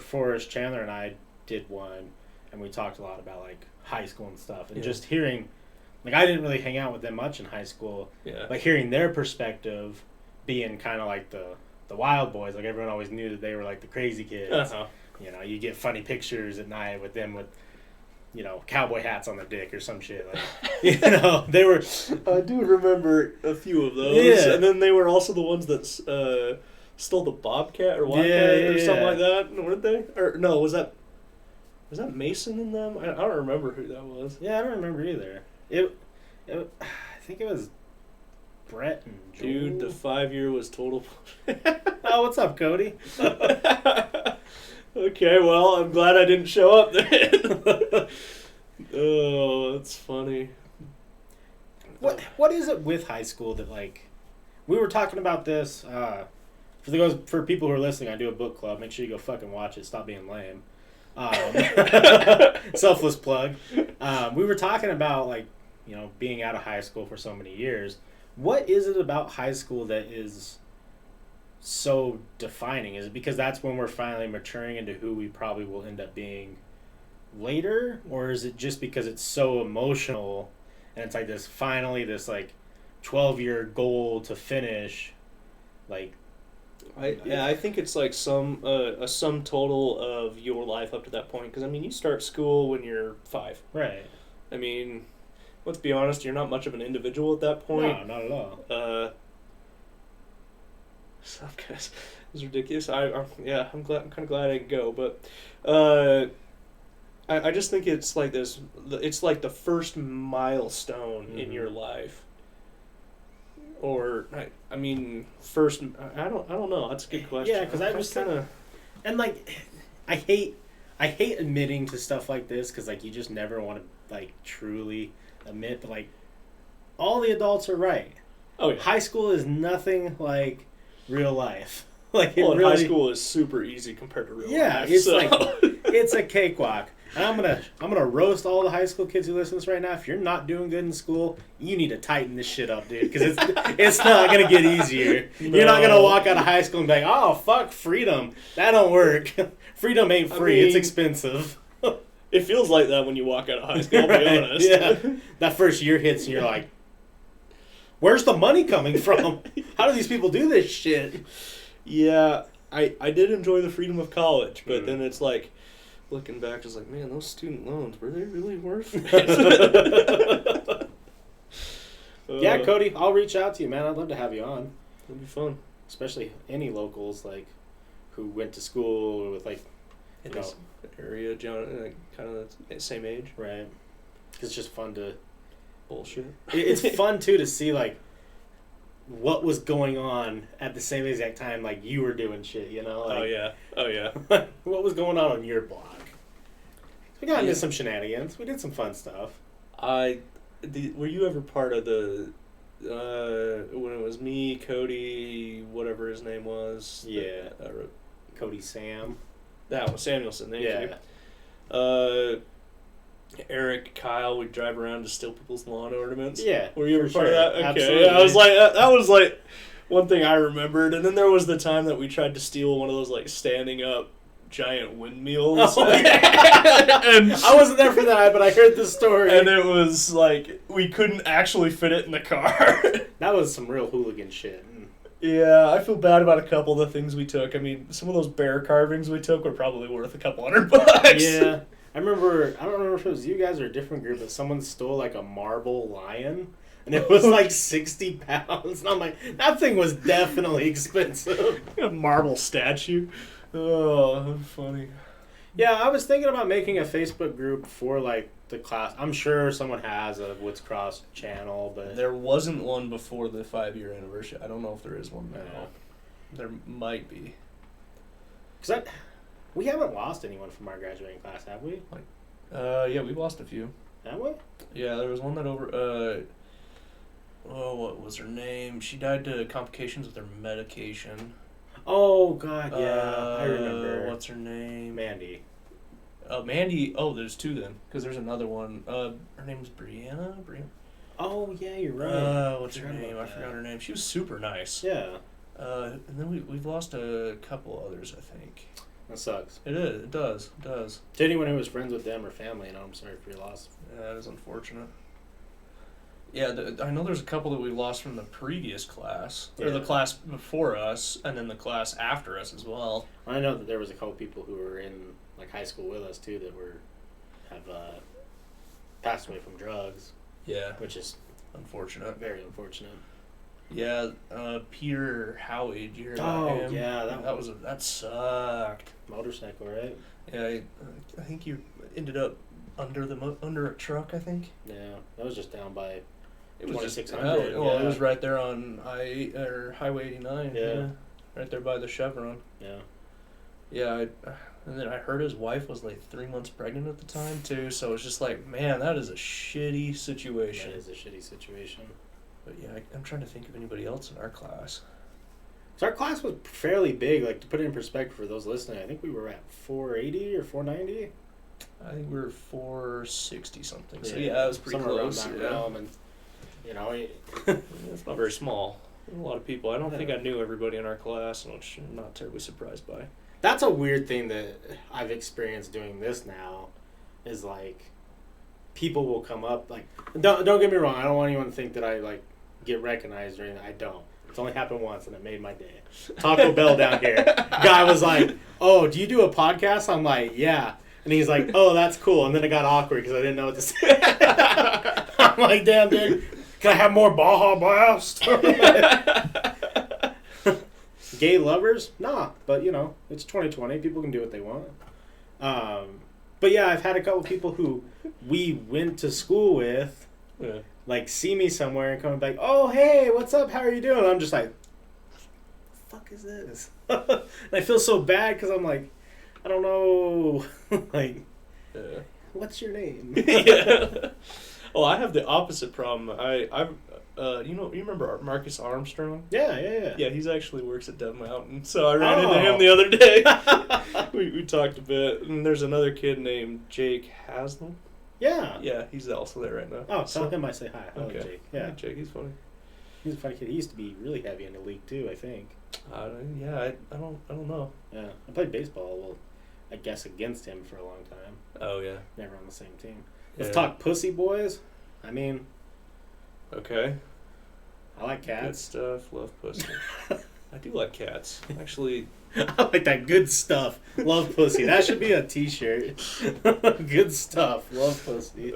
Forrest, Chandler, and I did one, and we talked a lot about, like, high school and stuff, and just hearing, like, I didn't really hang out with them much in high school, but hearing their perspective, being kind of like the wild boys, like, everyone always knew that they were, like, the crazy kids.
Uh-huh.
You know, you get funny pictures at night with them with, you know, cowboy hats on their dick or some shit. Like, you know, they were.
I do remember a few of those.
Yeah.
And then they were also the ones that stole the Bobcat or Wildcat or something like that, weren't they? Or no, was that Mason in them? I don't remember who that was.
Yeah, I don't remember either. I think it was Brett and Joel.
Dude, the 5-year was total.
Oh, what's up, Cody?
Okay, well, I'm glad I didn't show up then. Oh, that's funny.
What is it with high school that, like, we were talking about this, for people who are listening, I do a book club. Make sure you go fucking watch it. Stop being lame. Selfless plug. We were talking about, like, you know, being out of high school for so many years. What is it about high school that is so defining? Is it because that's when we're finally maturing into who we probably will end up being later? Or is it just because it's so emotional and it's like this 12-year goal to finish? Like,
I think it's like a sum total of your life up to that point. Because, I mean, you start school when you're 5.
Right.
I mean, let's be honest, you're not much of an individual at that point.
No, not at all.
It's ridiculous. I'm kind of glad I didn't go, but I just think it's like this. It's like the first milestone in your life, or I mean, first. I don't know. That's a good question.
Yeah, because I was kind of, and like, I hate admitting to stuff like this because like you just never want to like truly admit, but like, all the adults are right.
Oh yeah.
High school is nothing like real life. Like,
high school is super easy compared to real life.
Yeah, it's like it's a cakewalk. And I'm gonna roast all the high school kids who listen to this right now. If you're not doing good in school, you need to tighten this shit up, dude, because it's not gonna get easier. No. You're not gonna walk out of high school and be like, oh fuck, freedom. That don't work. Freedom ain't free. It's expensive.
It feels like that when you walk out of high school. I'll be honest.
Yeah, that first year hits and you're like, where's the money coming from? How do these people do this shit?
Yeah, I did enjoy the freedom of college, but then it's like, looking back, it's like, man, those student loans, were they really worth it?
Yeah, Cody, I'll reach out to you, man. I'd love to have you on.
It'd be fun.
Especially any locals, like, who went to school with, like,
In this area, John, like, kind of the same age.
Right. It's just fun to...
Bullshit.
It's fun, too, to see, like, what was going on at the same exact time, like, you were doing shit, you know? Like,
Oh, yeah.
what was going on your block? We got into some shenanigans. We did some fun stuff.
Were you ever part of the... when it was me, Cody, whatever his name was.
Yeah. Cody Sam.
That was Samuelson, thank you. Eric, Kyle, we'd drive around to steal people's lawn ornaments.
Yeah.
Were you ever part of that? Okay.
Absolutely.
Yeah, I was like, that was like one thing I remembered. And then there was the time that we tried to steal one of those like standing up giant windmills.
Oh, yeah. And I wasn't there for that, but I heard the story.
And it was like, we couldn't actually fit it in the car.
That was some real hooligan shit.
Yeah, I feel bad about a couple of the things we took. I mean, some of those bear carvings we took were probably worth a couple $100.
Yeah. I don't remember if it was you guys or a different group, but someone stole like a marble lion. And it was like 60 pounds. And I'm like, that thing was definitely expensive.
A marble statue. Oh, funny.
Yeah, I was thinking about making a Facebook group for like the class. I'm sure someone has a Woods Cross channel, but
there wasn't one before the 5-year anniversary. I don't know if there is one now.
Yeah.
There might be.
Because we haven't lost anyone from our graduating class, have we?
Yeah, we've lost a few.
Have we?
Yeah, there was one that what was her name? She died to complications with her medication.
Oh, God, yeah. I remember.
What's her name?
Mandy.
Mandy. Oh, there's two then, because there's another one. Her name's Brianna.
Oh, yeah, you're right.
What's her name? I forgot her name. She was super nice.
Yeah.
And then we've lost a couple others, I think.
That sucks.
It is. It does.
To anyone who was friends with them or family, I'm sorry for your loss.
Yeah, that is unfortunate. Yeah, I know there's a couple that we lost from the previous class, or the class before us, and then the class after us as well.
I know that there was a couple people who were in like high school with us too that have passed away from drugs.
Yeah,
which is
unfortunate.
Very unfortunate.
Yeah, Peter Howie, did you hear about him?
Yeah,
that sucked.
Motorcycle, right?
Yeah, I think he ended up under a truck. I think.
Yeah, that was just down by.
It was
2600.
It was right there on Highway 89.
Yeah,
right there by the Chevron.
Yeah.
Yeah, and then I heard his wife was like 3 months pregnant at the time too. So it's just like, man, that is a shitty situation.
That is a shitty situation.
But yeah, I'm trying to think of anybody else in our class.
So our class was fairly big. Like, to put it in perspective for those listening, I think we were at 480 or 490.
I think we were 460 something. So
yeah,
that was pretty
somewhere
close.
Around that realm, and
it's not very small. A lot of people. I don't think I knew everybody in our class, which I'm not terribly surprised by.
That's a weird thing that I've experienced doing this now, is like, people will come up, like, don't get me wrong, I don't want anyone to think that I like get recognized or anything. I don't. It's only happened once and it made my day. Taco Bell down here. Guy was like, "Oh, do you do a podcast?" I'm like, "Yeah." And he's like, "Oh, that's cool." And then it got awkward because I didn't know what to say. I'm like, "Damn, dude, can I have more Baja Blast?" Gay lovers? Nah, but it's 2020. People can do what they want. But yeah, I've had a couple people who we went to school with, like, see me somewhere and come back, "Oh, hey, what's up? How are you doing?" I'm just like, "What the fuck is this?" And I feel so bad because I'm like, I don't know, like, what's your name?
Yeah. Well, I have the opposite problem. You remember Marcus Armstrong?
Yeah.
Yeah, he's actually works at Dev Mountain, so I ran into him the other day. we talked a bit, and there's another kid named Jake Haslam.
Yeah.
Yeah, he's also there right now.
Oh, tell him I say hi. Hello,
okay.
Jake. Yeah,
Jake, he's funny.
He's a funny kid. He used to be really heavy in the league too, I think.
I don't know.
Yeah, I played baseball. Well, I guess against him for a long time.
Oh yeah.
Never on the same team. Let's talk pussy boys. I mean.
Okay.
I like cats.
Good stuff. Love pussy. I do like cats. Actually,
I like that. Good stuff. Love pussy. That should be a t-shirt. Good stuff. Love pussy.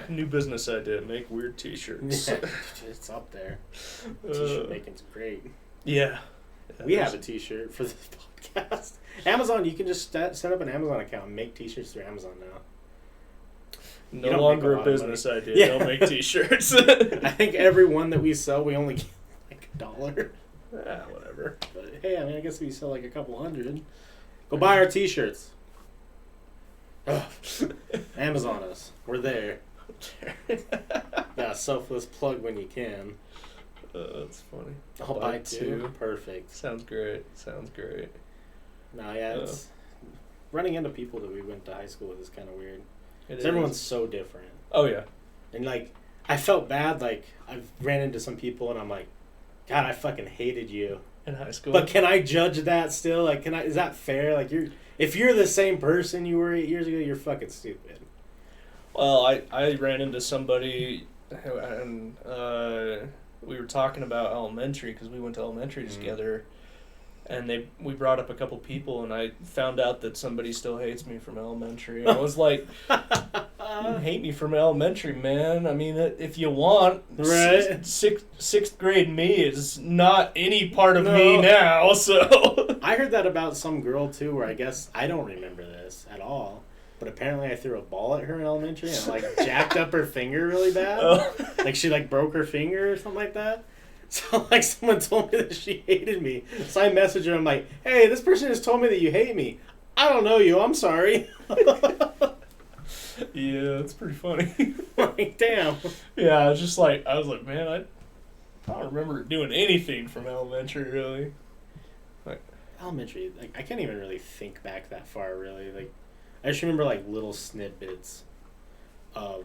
New business idea. Make weird t-shirts.
Yeah, it's up there. T-shirt making's great.
Yeah.
We have a t-shirt for this podcast. Amazon, you can just set up an Amazon account and make t-shirts through Amazon now.
No longer a business idea.
Yeah.
Don't make t-shirts.
I think every one that we sell, we only get like $1.
Whatever.
But hey, I mean, I guess we sell like a couple hundred. Go buy our t-shirts. Amazon us. We're there. Yeah, selfless plug when you can.
That's funny.
I'll buy two. Perfect.
Sounds great.
No, yeah, it's running into people that we went to high school with is kind of weird.
It
Everyone's so different.
Oh yeah.
And like, I felt bad. Like, I've ran into some people and I'm like, God, I fucking hated you.
In high school.
But can I judge that still? Like, is that fair? Like, if you're the same person you were 8 years ago, you're fucking stupid.
Well, I ran into somebody, and we were talking about elementary because we went to elementary together, and we brought up a couple people, and I found out that somebody still hates me from elementary. I was like, you hate me from elementary, man. I mean, if you want,
right?
Sixth grade me is not any part of me now. So
I heard that about some girl too, where I guess I don't remember this at all. But apparently I threw a ball at her in elementary and like jacked up her finger really bad. Oh. Like she like broke her finger or something like that. So like someone told me that she hated me. So I messaged her. I'm like, hey, this person just told me that you hate me. I don't know you. I'm sorry.
Yeah, that's pretty funny.
Like, damn.
Yeah, I was like, man, I don't remember doing anything from elementary really. Like
elementary, like I can't even really think back that far really. Like I just remember like little snippets of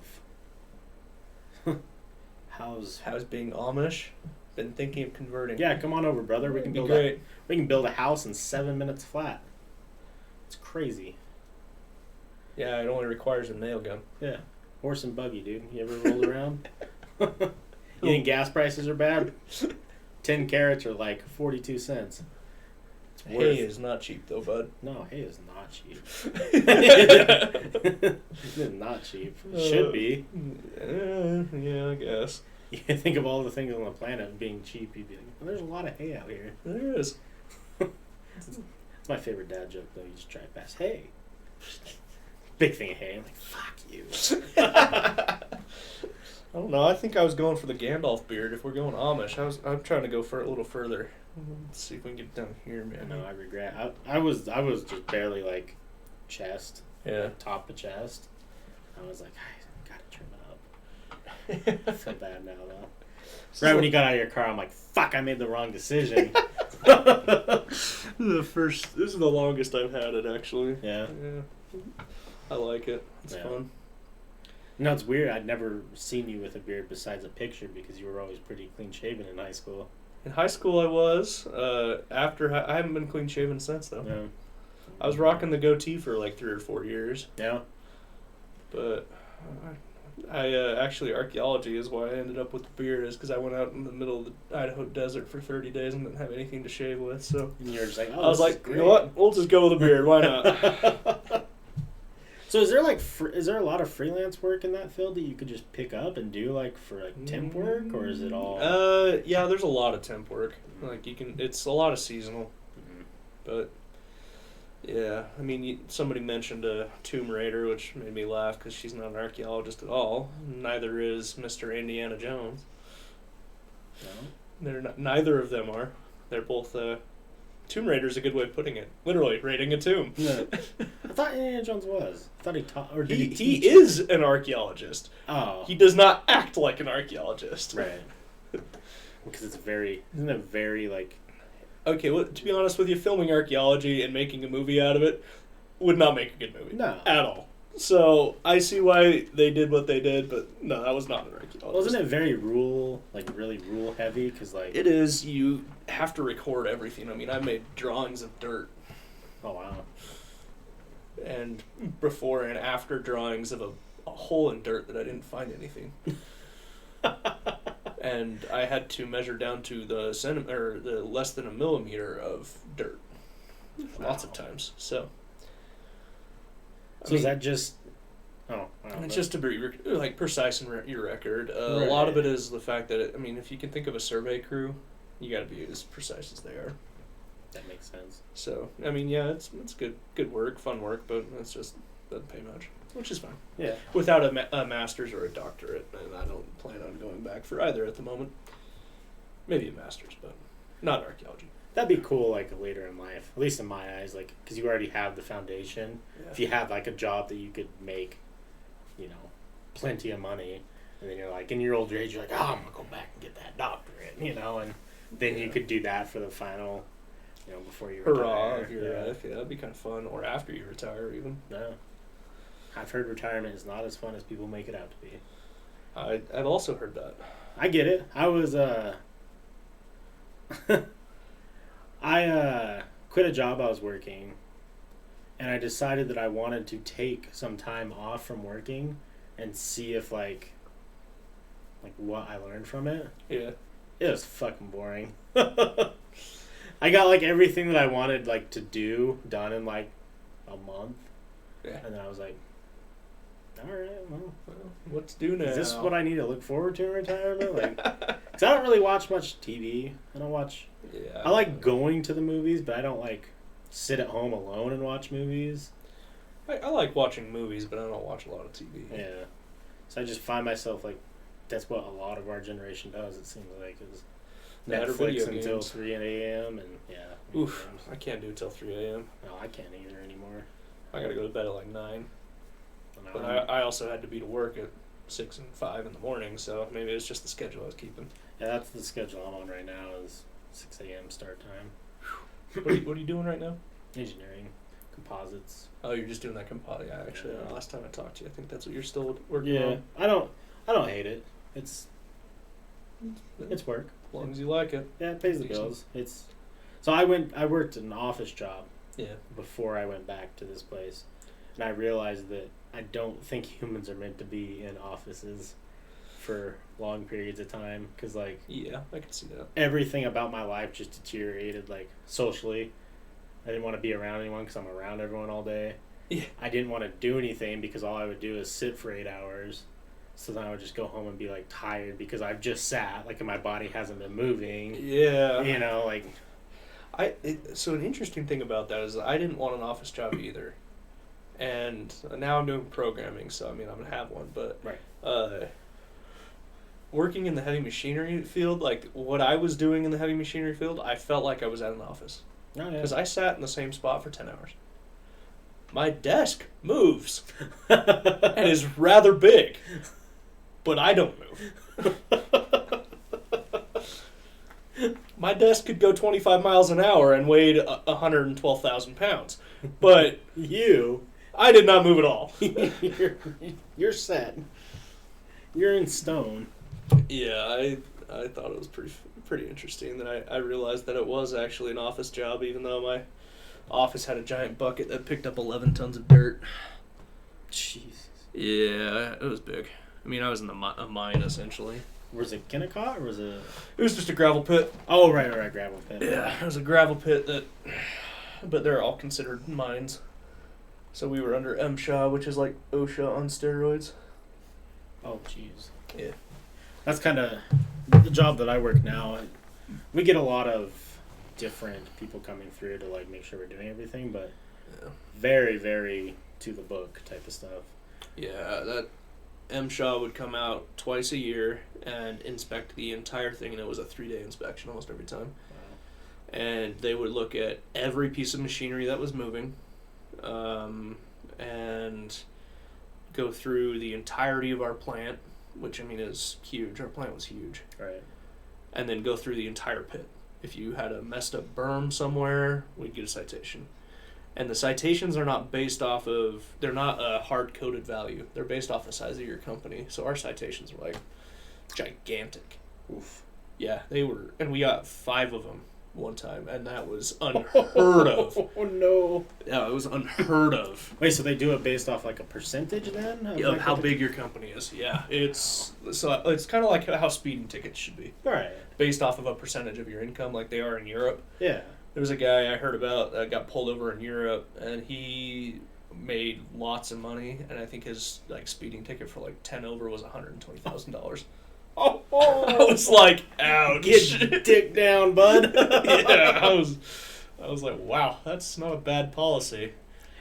how's
being Amish. Been thinking of converting.
Yeah, come on over, brother. We can build a house in 7 minutes flat. It's crazy.
Yeah, it only requires a nail gun.
Yeah, horse and buggy, dude. You ever rolled around? You think gas prices are bad? 10 carrots are like 42 cents.
Hay is not cheap, though, bud.
No, hay is not cheap. It is not cheap. Should be.
Yeah, I guess.
You think of all the things on the planet being cheap, you'd be like, well, there's a lot of hay out here.
There is.
It's my favorite dad joke, though. You just drive past, hay. Big thing of hay. I'm like, fuck you.
I don't know. I think I was going for the Gandalf beard. If we're going Amish, I'm trying to go for a little further. Let's see if we can get down here, man.
No, I regret. I was just barely like chest.
Yeah.
Top of chest. I was like, I gotta trim it up. I feel bad now though. Right when you got out of your car, I'm like, fuck, I made the wrong decision.
This is the longest I've had it actually.
Yeah.
I like it. It's fun.
No, it's weird. I'd never seen you with a beard besides a picture because you were always pretty clean shaven in high school.
In high school, I was. I haven't been clean shaven since though.
Yeah.
I was rocking the goatee for like 3 or 4 years.
Yeah.
But I actually archaeology is why I ended up with the beard is because I went out in the middle of the Idaho desert for 30 days and didn't have anything to shave with. So
and you're just like,
I was like, you know what? We'll just go with the beard. Why not?
So is there like is there a lot of freelance work in that field that you could just pick up and do like for like temp work, or is it all?
Yeah, there's a lot of temp work. Like it's a lot of seasonal, but yeah, I mean somebody mentioned a Tomb Raider, which made me laugh because she's not an archaeologist at all. Neither is Mr. Indiana Jones. No, neither of them are. They're both. Tomb Raider is a good way of putting it. Literally, raiding a tomb.
Yeah. I thought Indiana Jones was. I thought he taught, or did
he is an archaeologist.
Oh.
He does not act like an archaeologist.
Right. Because isn't it very like...
Okay, well, to be honest with you, filming archaeology and making a movie out of it would not make a good movie.
No.
At all. So, I see why they did what they did, but no, that was not an archaeologist.
Well, isn't it very really rule heavy? Cause like...
It is. You have to record everything. I mean, I made drawings of dirt.
Oh, wow.
And before and after drawings of a hole in dirt that I didn't find anything. And I had to measure down to the less than a millimeter of dirt. Lots of times. So
is that just... Oh,
wow. It's just to be precise in your record.
Right.
A lot of it is the fact that, if you can think of a survey crew, you got to be as precise as they are.
That makes sense.
So, yeah, it's good work, fun work, but it's just doesn't pay much, which is fine.
Yeah.
Without a master's or a doctorate, and I don't plan on going back for either at the moment. Maybe a master's, but not archaeology.
That'd be cool, later in life, at least in my eyes, because you already have the foundation. Yeah. If you have, a job that you could make, plenty of money, and then you're in your older age, you're I'm going to go back and get that doctorate, and then you could do that for the final, before you retire.
Hurrah of your life, yeah, that'd be kind of fun, or after you retire, even.
Yeah. I've heard retirement is not as fun as people make it out to be.
I've also heard that.
I get it. I was, I quit a job I was working, and I decided that I wanted to take some time off from working and see if, what I learned from it.
Yeah.
It was fucking boring. I got, everything that I wanted, to do done in, a month.
Yeah.
And then I was like, all right, well,
what to do now?
Is this what I need to look forward to in retirement? Because I don't really watch much TV. I don't watch... Yeah. I like going to the movies, but I don't, sit at home alone and watch movies.
I like watching movies, but I don't watch a lot of TV.
Yeah. So I just find myself, that's what a lot of our generation does, it seems like, is Netflix until 3 a.m. and, yeah.
Oof, I can't do it till 3 a.m.
No, I can't either anymore.
I gotta go to bed at, 9. But I also had to be to work at 6 and 5 in the morning, so maybe it's just the schedule I was keeping.
Yeah, that's the schedule I'm on right now, is 6 a.m. start time.
What are you doing right now?
Engineering. Composites.
Oh, you're just doing that composite. Yeah, actually, last time I talked to you, I think that's what you're still working on.
Yeah, I don't hate it. It's work.
As long as you like it.
Yeah, it pays the bills. So I worked an office job.
Yeah. Before
I went back to this place, and I realized that I don't think humans are meant to be in offices for long periods of time, because
yeah, I can see that.
Everything about my life just deteriorated, socially. I didn't want to be around anyone because I'm around everyone all day.
Yeah.
I didn't want to do anything because all I would do is sit for 8 hours. So then I would just go home and be tired because I've just sat, and my body hasn't been moving.
Yeah.
So
an interesting thing about that is I didn't want an office job either. And now I'm doing programming, so I'm going to have one, but
right.
Working in the heavy machinery field, what I was doing in the heavy machinery field, I felt like I was at an office.
Oh, yeah.
Because I sat in the same spot for 10 hours. My desk moves and is rather big, but I don't move. My desk could go 25 miles an hour and weighed 112,000 pounds, but I did not move at all.
You're set. You're in stone.
Yeah, I thought it was pretty interesting that I realized that it was actually an office job, even though my office had a giant bucket that picked up 11 tons of dirt.
Jesus.
Yeah, it was big. I was in a mine, essentially.
Was it Kennecott, or was it...
It was just a gravel pit.
Oh, right, gravel pit.
Yeah, it was a gravel pit but they're all considered mines. So we were under MSHA, which is like OSHA on steroids.
Oh, jeez.
Yeah.
That's kind of the job that I work now. We get a lot of different people coming through to make sure we're doing everything, but very, very to the book type of stuff.
Yeah, that MSHA would come out twice a year and inspect the entire thing, and it was a 3-day inspection almost every time. Wow. And they would look at every piece of machinery that was moving, and go through the entirety of our plant, which is huge. Our plant was huge.
Right.
And then go through the entire pit. If you had a messed up berm somewhere, we'd get a citation. And the citations are not based off of, they're not a hard-coded value. They're based off the size of your company. So our citations were gigantic.
Oof.
Yeah, they were, and we got 5 of them one time, and that was unheard of.
Oh no!
Yeah, it was unheard of.
Wait, so they do it based off like a percentage then?
Of how big your company is. Yeah, it's kind of like how speeding tickets should be.
Right.
Based off of a percentage of your income, like they are in Europe.
Yeah.
There was a guy I heard about that got pulled over in Europe, and he made lots of money, and I think his like speeding ticket for like 10 over was $120,000.
Oh,
I was like, ouch.
Get dick down, bud.
Yeah, I was like, wow, that's not a bad policy.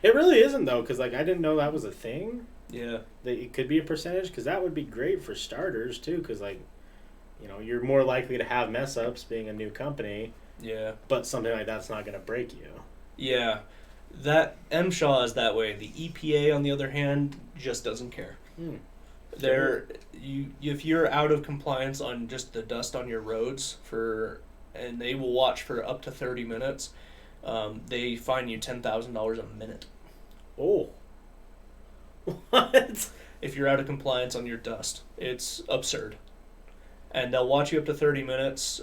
It really isn't though, because like I didn't know that was a thing.
Yeah.
That it could be a percentage, because that would be great for starters too, because like, you know, you're more likely to have mess ups being a new company.
Yeah.
But something like that's not going to break you.
Yeah. That MSHA is that way. The EPA, on the other hand, just doesn't care. If you're out of compliance on just the dust on your roads and they will watch for up to 30 minutes, they fine you $10,000 a minute.
Oh. What?
If you're out of compliance on your dust, it's absurd. And they'll watch you up to 30 minutes,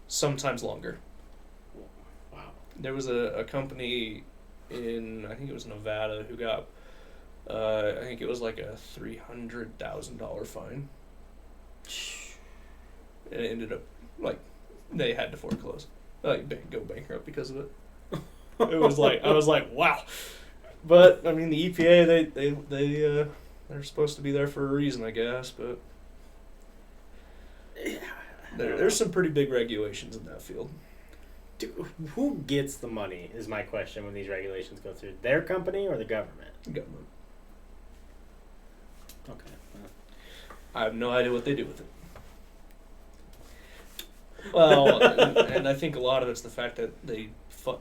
sometimes longer.
Wow.
There was a company in, I think it was Nevada, who got, I think it was like a $300,000 fine. And it ended up, like, they had to foreclose. Like, go bankrupt because of it. It was like, I was like, wow. But, I mean, the EPA, they're supposed to be there for a reason, I guess, but there's some pretty big regulations in that field.
Dude, who gets the money is my question when these regulations go through. Their company or the government?
Government.
Okay.
I have no idea what they do with it. Well, and I think a lot of it's the fact that they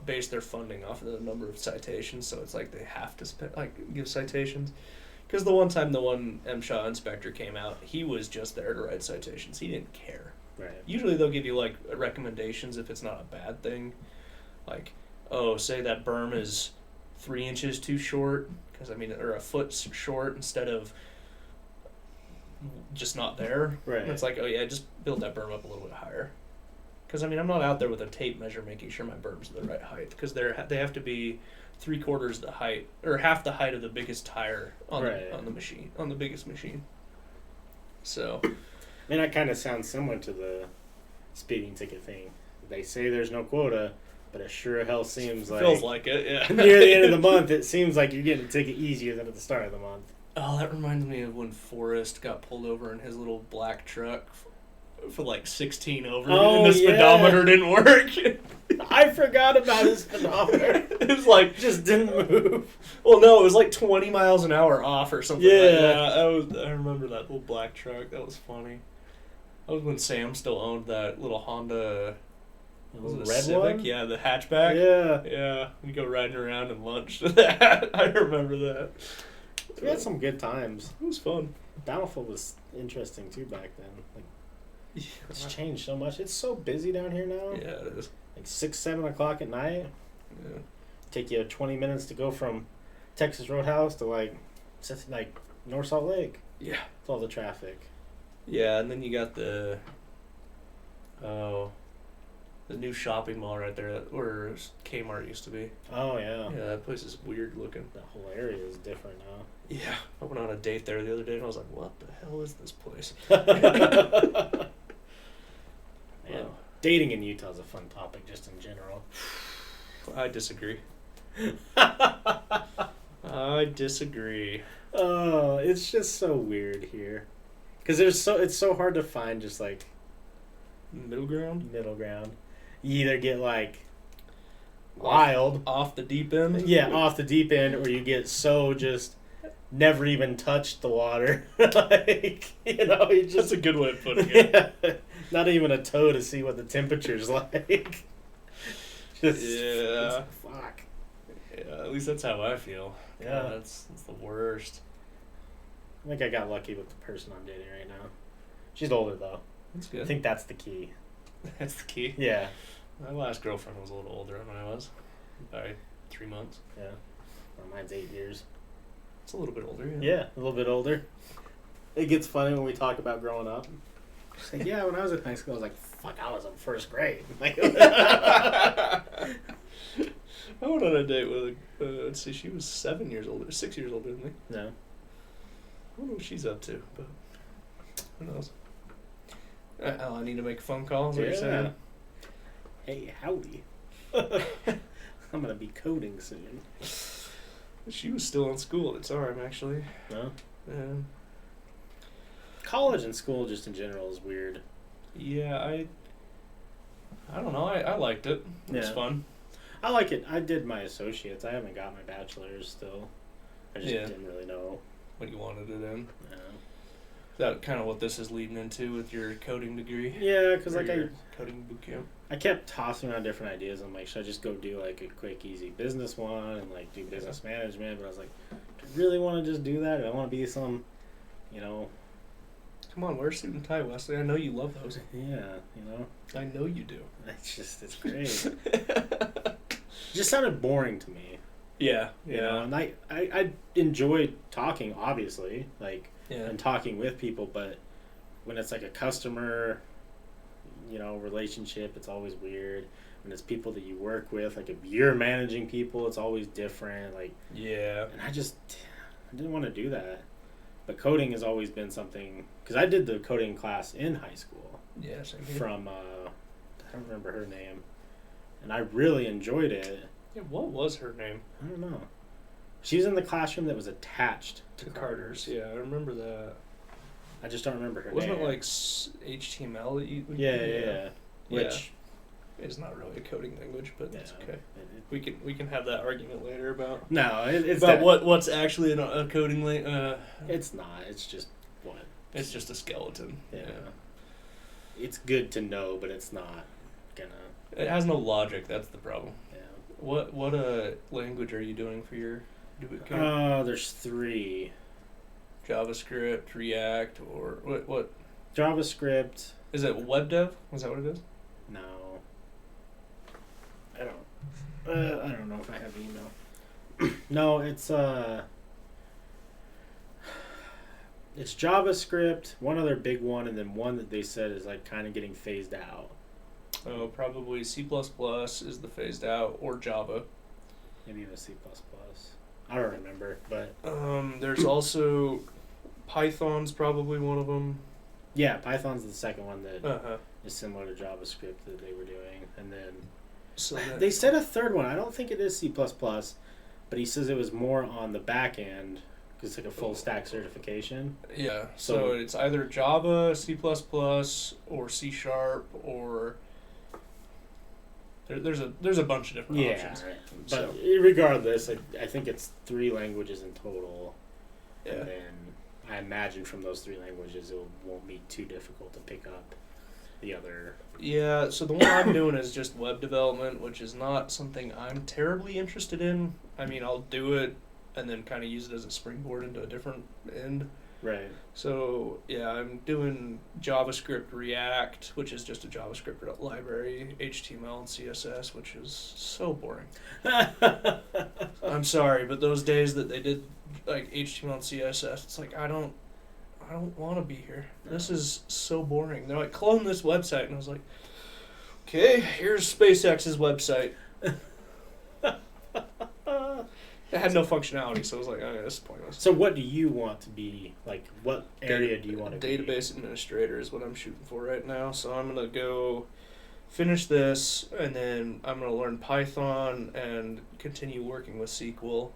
base their funding off of the number of citations, so it's like they have to give citations. Because the one time the one MSHA inspector came out, he was just there to write citations. He didn't care.
Right.
Usually they'll give you like recommendations if it's not a bad thing. Like, oh, say that berm is 3 inches too short, or a foot short instead of just not there.
Right.
And it's like, oh yeah, just build that berm up a little bit higher. Because I'm not out there with a tape measure making sure my berm's the right height. Because they have to be 3/4 the height or half the height of the biggest tire on the machine, on the biggest machine. So,
I mean, that kind of sounds similar to the speeding ticket thing. They say there's no quota, but it sure hell seems like
feels like it. Yeah.
Near the end of the month, it seems like you're getting a ticket easier than at the start of the month.
Oh, that reminds me of when Forrest got pulled over in his little black truck for like 16 over, and the speedometer didn't work.
I forgot about his speedometer.
It was like
just didn't move.
Well, no, it was like 20 miles an hour off or something.
Yeah,
like that. I remember that little black truck. That was funny. That was when Sam still owned that little Honda. Was it a
red
Civic?
one?
Yeah, the hatchback.
Yeah.
We go riding around and lunch to that. I remember that.
We had some good times.
It was fun.
Battlefield was interesting too back then. It's changed so much. It's so busy down here now.
Yeah, it is.
Like 6, 7 o'clock at night.
Yeah.
Take you 20 minutes to go from Texas Roadhouse to like North Salt Lake.
Yeah.
It's all the traffic.
Yeah, and then you got the new shopping mall right there where Kmart used to be.
Oh yeah.
Yeah, that place is weird looking.
That whole area is different now.
Yeah, I went on a date there the other day and I was like, what the hell is this place?
Man, dating in Utah is a fun topic just in general.
I disagree. I disagree.
Oh, it's just so weird here. Because it's so hard to find just like
middle ground.
You either get like wild
off the deep end.
Yeah, off the deep end, or you get so just never even touched the water. Like, you know, you just,
that's a good way of putting it.
Yeah, not even a toe to see what the temperature's like. Fuck.
Yeah, at least that's how I feel.
Yeah,
God, that's the worst.
I think I got lucky with the person I'm dating right now. She's older though.
That's good.
I think that's the key.
That's the key.
Yeah.
My last girlfriend was a little older than I was, by 3 months.
Yeah. Well, mine's 8 years.
It's a little bit older.
Yeah, a little bit older. It gets funny when we talk about growing up. She's like, yeah, when I was in high school, I was like, fuck, I was in first grade. Like,
I went on a date with, let's see, she was 6 years older than me.
No.
I don't know what she's up to, but who knows? I need to make a phone call, is what you're saying?
Hey, howdy. I'm going to be coding soon.
She was still in school at the time, actually.
No?
Yeah.
College and school just in general is weird.
Yeah, I don't know. I liked it. It was fun.
I like it. I did my associates. I haven't got my bachelor's still. I just didn't really know
what you wanted it in.
No.
Is that kind of what this is leading into with your coding degree?
Yeah, because like
coding boot camp.
I kept tossing around different ideas. I'm like, should I just go do like a quick, easy business one and like do business management? But I was like, do I really want to just do that? Do I want to be some,
Come on, wear a suit and tie, Wesley. I know you love those.
Yeah,
I know you do.
It's great. It just sounded boring to me.
Yeah.
And I enjoy talking, obviously, and talking with people, but when it's like a customer, relationship, it's always weird. When it's people that you work with, like if you're managing people, it's always different. And I didn't want to do that. But coding has always been something, because I did the coding class in high school.
Yeah, same here.
From, I don't remember her name, and I really enjoyed it.
Yeah, what was her name?
I don't know. She was in the classroom that was attached to
Carter's. Yeah, I remember that.
I just don't remember her
Wasn't
name.
Wasn't it like HTML that you...
Yeah. Which...
It's not really a coding language, but that's okay. We can have that argument later about...
No, it's...
About what's actually a coding language.
It's not. It's just what?
It's just a skeleton.
Yeah. It's good to know, but it's not gonna...
It has no logic. That's the problem.
Yeah.
What language are you doing for your boot camp?
There's 3.
JavaScript, React, or what?
JavaScript.
Is it web dev? Is that what it is?
No. I don't know if I have email. No, it's JavaScript, one other big one, and then one that they said is like kind of getting phased out.
Oh, probably C++ is the phased out, or Java.
Maybe even C++. I don't remember, but
there's also Python's probably one of them.
Yeah, Python's the second one that is similar to JavaScript that they were doing, and then they said a third one. I don't think it is C++, but he says it was more on the back end because it's like a full stack certification.
Yeah, so it's either Java, C++, or C#, or there's a bunch of different options.
Right. But regardless, I think it's 3 languages in total.
Yeah.
And then I imagine from those 3 languages it won't be too difficult to pick up the other.
Yeah, so the one I'm doing is just web development, which is not something I'm terribly interested in. I mean, I'll do it and then kind of use it as a springboard into a different end.
Right.
So, yeah, I'm doing JavaScript, React, which is just a JavaScript library, HTML and CSS, which is so boring. I'm sorry, but those days that they did like HTML and CSS, it's like I don't want to be here. This is so boring. They're like, clone this website, and I was like, okay, here's SpaceX's website. It had no functionality, so I was like, oh, yeah, this is pointless.
So what do you want to be, like, what area do you want to be?
Database administrator is what I'm shooting for right now, so I'm going to go finish this, and then I'm going to learn Python and continue working with SQL.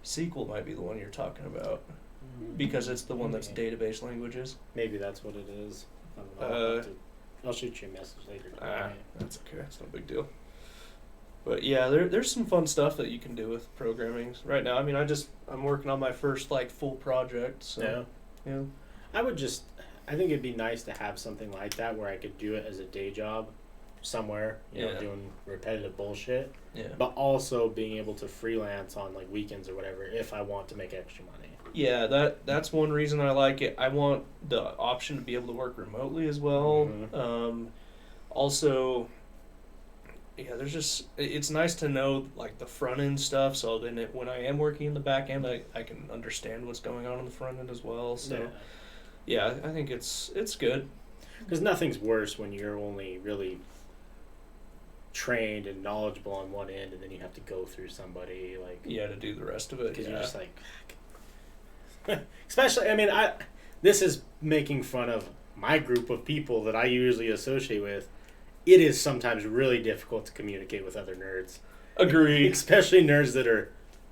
SQL might be the one you're talking about, because it's the one that's database languages.
Maybe that's what it is. I don't know. I'll shoot you a message later.
That's okay. It's no big deal. But yeah, there's some fun stuff that you can do with programming right now. I mean, I'm working on my first full project. So yeah.
I think it'd be nice to have something like that where I could do it as a day job somewhere, you know, doing repetitive bullshit.
Yeah.
But also being able to freelance on weekends or whatever if I want to make extra money.
Yeah, that's one reason I like it. I want the option to be able to work remotely as well. Mm-hmm. Also, yeah, it's nice to know the front end stuff, so then when I am working in the back end, I can understand what's going on in the front end as well. So yeah, I think it's good.
Because nothing's worse when you're only really trained and knowledgeable on one end, and then you have to go through somebody like
to do the rest of it.
Because you're just like, especially. I mean, this is making fun of my group of people that I usually associate with. It is sometimes really difficult to communicate with other nerds.
Agreed.
Especially nerds that are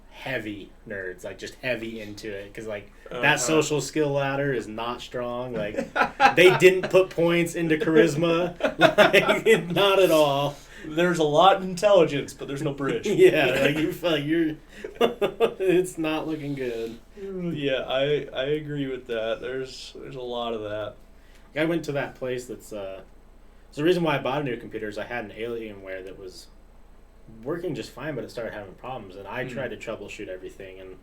heavy nerds, like just heavy into it, because like that social skill ladder is not strong. Like they didn't put points into charisma, like not at all.
There's a lot of intelligence, but there's no bridge.
Yeah, like you feel like you're. It's not looking good.
Yeah, I agree with that. There's a lot of that.
I went to that place that's. So the reason why I bought a new computer is I had an Alienware that was working just fine, but it started having problems, and I tried to troubleshoot everything, and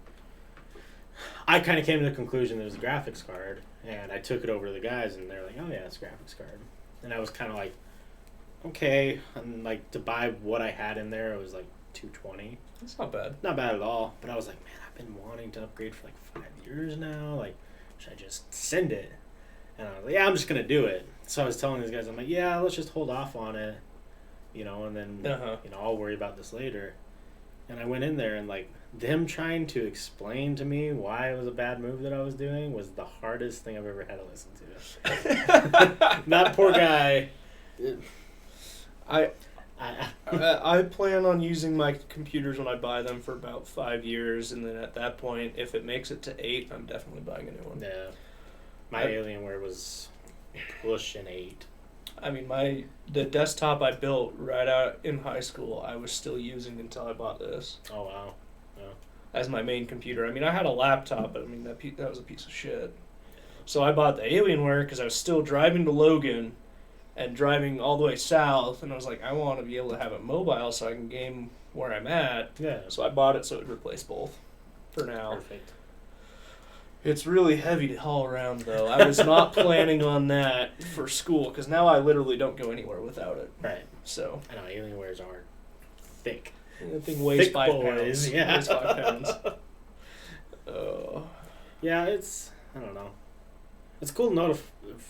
I kind of came to the conclusion that it was a graphics card, and I took it over to the guys, and they're like, "Oh yeah, it's a graphics card," and I was kind of like, "Okay," and like to buy what I had in there, it was like $220.
That's not bad.
Not bad at all, but I was like, "Man, I've been wanting to upgrade for like 5 years now. Like, should I just send it?" And I was like, "Yeah, I'm just gonna do it." So I was telling these guys, I'm like, "Yeah, let's just hold off on it. And then, I'll worry about this later." And I went in there, and, like, them trying to explain to me why it was a bad move that I was doing was the hardest thing I've ever had to listen to. That poor guy.
I plan on using my computers when I buy them for about 5 years, and then at that point, if it makes it to 8, I'm definitely buying a new one.
Yeah. My Alienware was pushing 8.
I mean, the desktop I built right out in high school, I was still using until I bought this.
Oh, wow. Yeah.
As my main computer. I mean, I had a laptop, but I mean, that was a piece of shit. So I bought the Alienware because I was still driving to Logan and driving all the way south, and I was like, I want to be able to have it mobile so I can game where I'm at.
Yeah.
So I bought it so it would replace both for now.
Perfect.
It's really heavy to haul around, though. I was not planning on that for school, because now I literally don't go anywhere without it.
Right.
So.
I know, Alienwares are thick.
The thing weighs 5 pounds.
Yeah.
Weighs 5 pounds.
Yeah, I don't know. It's cool to know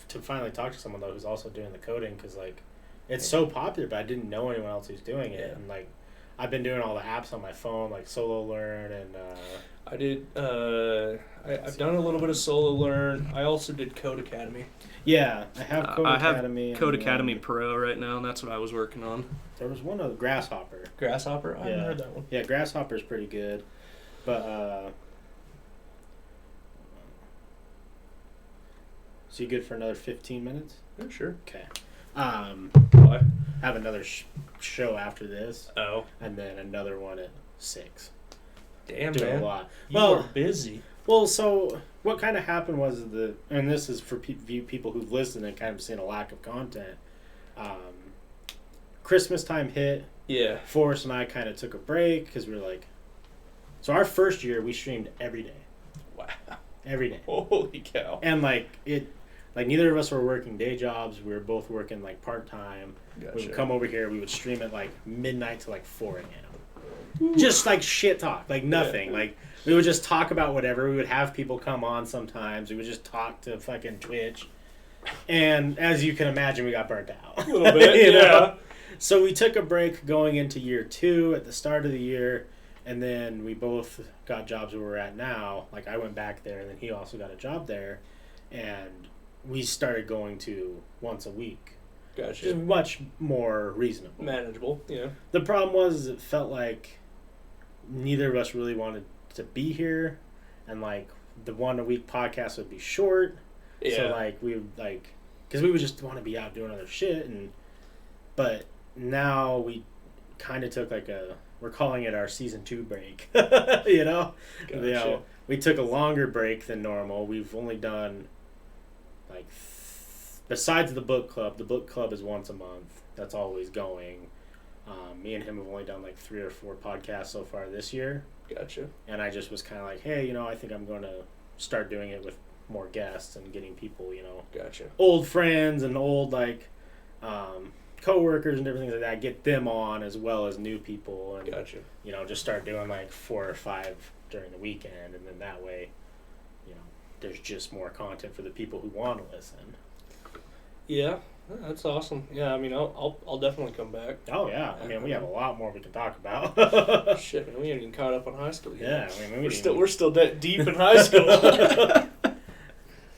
to finally talk to someone, though, who's also doing the coding, because, like, it's so popular, but I didn't know anyone else who's doing it. Yeah. And, like, I've been doing all the apps on my phone, like Solo Learn and...
I did, I've done a little bit of Solo Learn. I also did Code Academy.
Yeah, I have Code Academy.
I have Code Academy Pro right now, and that's what I was working on.
There was one of Grasshopper.
Grasshopper? I haven't heard that one.
Yeah, Grasshopper's pretty good. But, so you good for another 15 minutes?
Yeah, sure.
Okay.
Why?
Have another show after this.
Oh.
And then another one at 6.
Damn,
doing
man.
a lot.
You are busy.
Well, so what kind of happened was and this is for people who've listened and kind of seen a lack of content. Christmas time hit.
Yeah.
Forrest and I kind of took a break because we were like, so our first year we streamed every day.
Wow.
Every day.
Holy cow.
And like neither of us were working day jobs. We were both working like part time.
Gotcha.
We would come over here. We would stream at like midnight to like 4 a.m. Just like shit talk, like nothing. Yeah. Like we would just talk about whatever. We would have people come on sometimes. We would just talk to fucking Twitch. And as you can imagine, we got burnt out.
A little bit,
you know? So we took a break going into year 2 at the start of the year. And then we both got jobs where we're at now. Like I went back there and then he also got a job there. And we started going to once a week.
Gotcha.
Just much more reasonable.
Manageable, yeah.
The problem was it felt like neither of us really wanted to be here, and like the 1 a week podcast would be short.
Yeah.
So like we would because we would just want to be out doing other shit, but now we kind of took we're calling it our season 2 break. You know,
gotcha.
We took a longer break than normal. We've only done like besides the book club is once a month. That's always going. Me and him have only done like 3 or 4 podcasts so far this year.
Gotcha.
And I just was kind of like, hey, I think I'm going to start doing it with more guests and getting people,
Gotcha.
Old friends and old co-workers and everything like that, get them on as well as new people. And,
gotcha.
Just start doing like 4 or 5 during the weekend. And then that way, there's just more content for the people who want to listen.
Yeah, that's awesome. Yeah, I mean, I'll definitely come back.
Oh yeah, I mean we have a lot more we can talk about.
Shit, man, we haven't even caught up on high school yet.
Yeah, I mean
we're still deep in high school.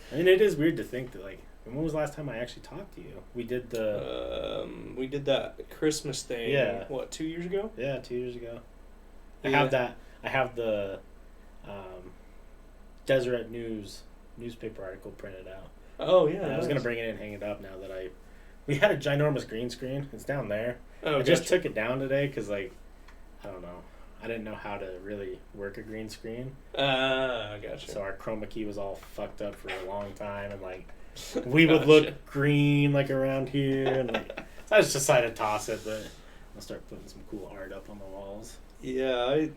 I mean, it is weird to think that when was the last time I actually talked to you? We did
that Christmas thing.
Yeah.
What, 2 years ago?
Yeah, 2 years ago.
Yeah.
I have the Deseret newspaper article printed out.
Oh yeah.
And I was gonna bring it in and hang it up now that we had a ginormous green screen. It's down there.
Oh,
I just took it down today because I don't know. I didn't know how to really work a green screen.
I gotcha.
So our chroma key was all fucked up for a long time, and we would look green around here, and so I just decided to toss it. But I'll start putting some cool art up on the walls.
Yeah,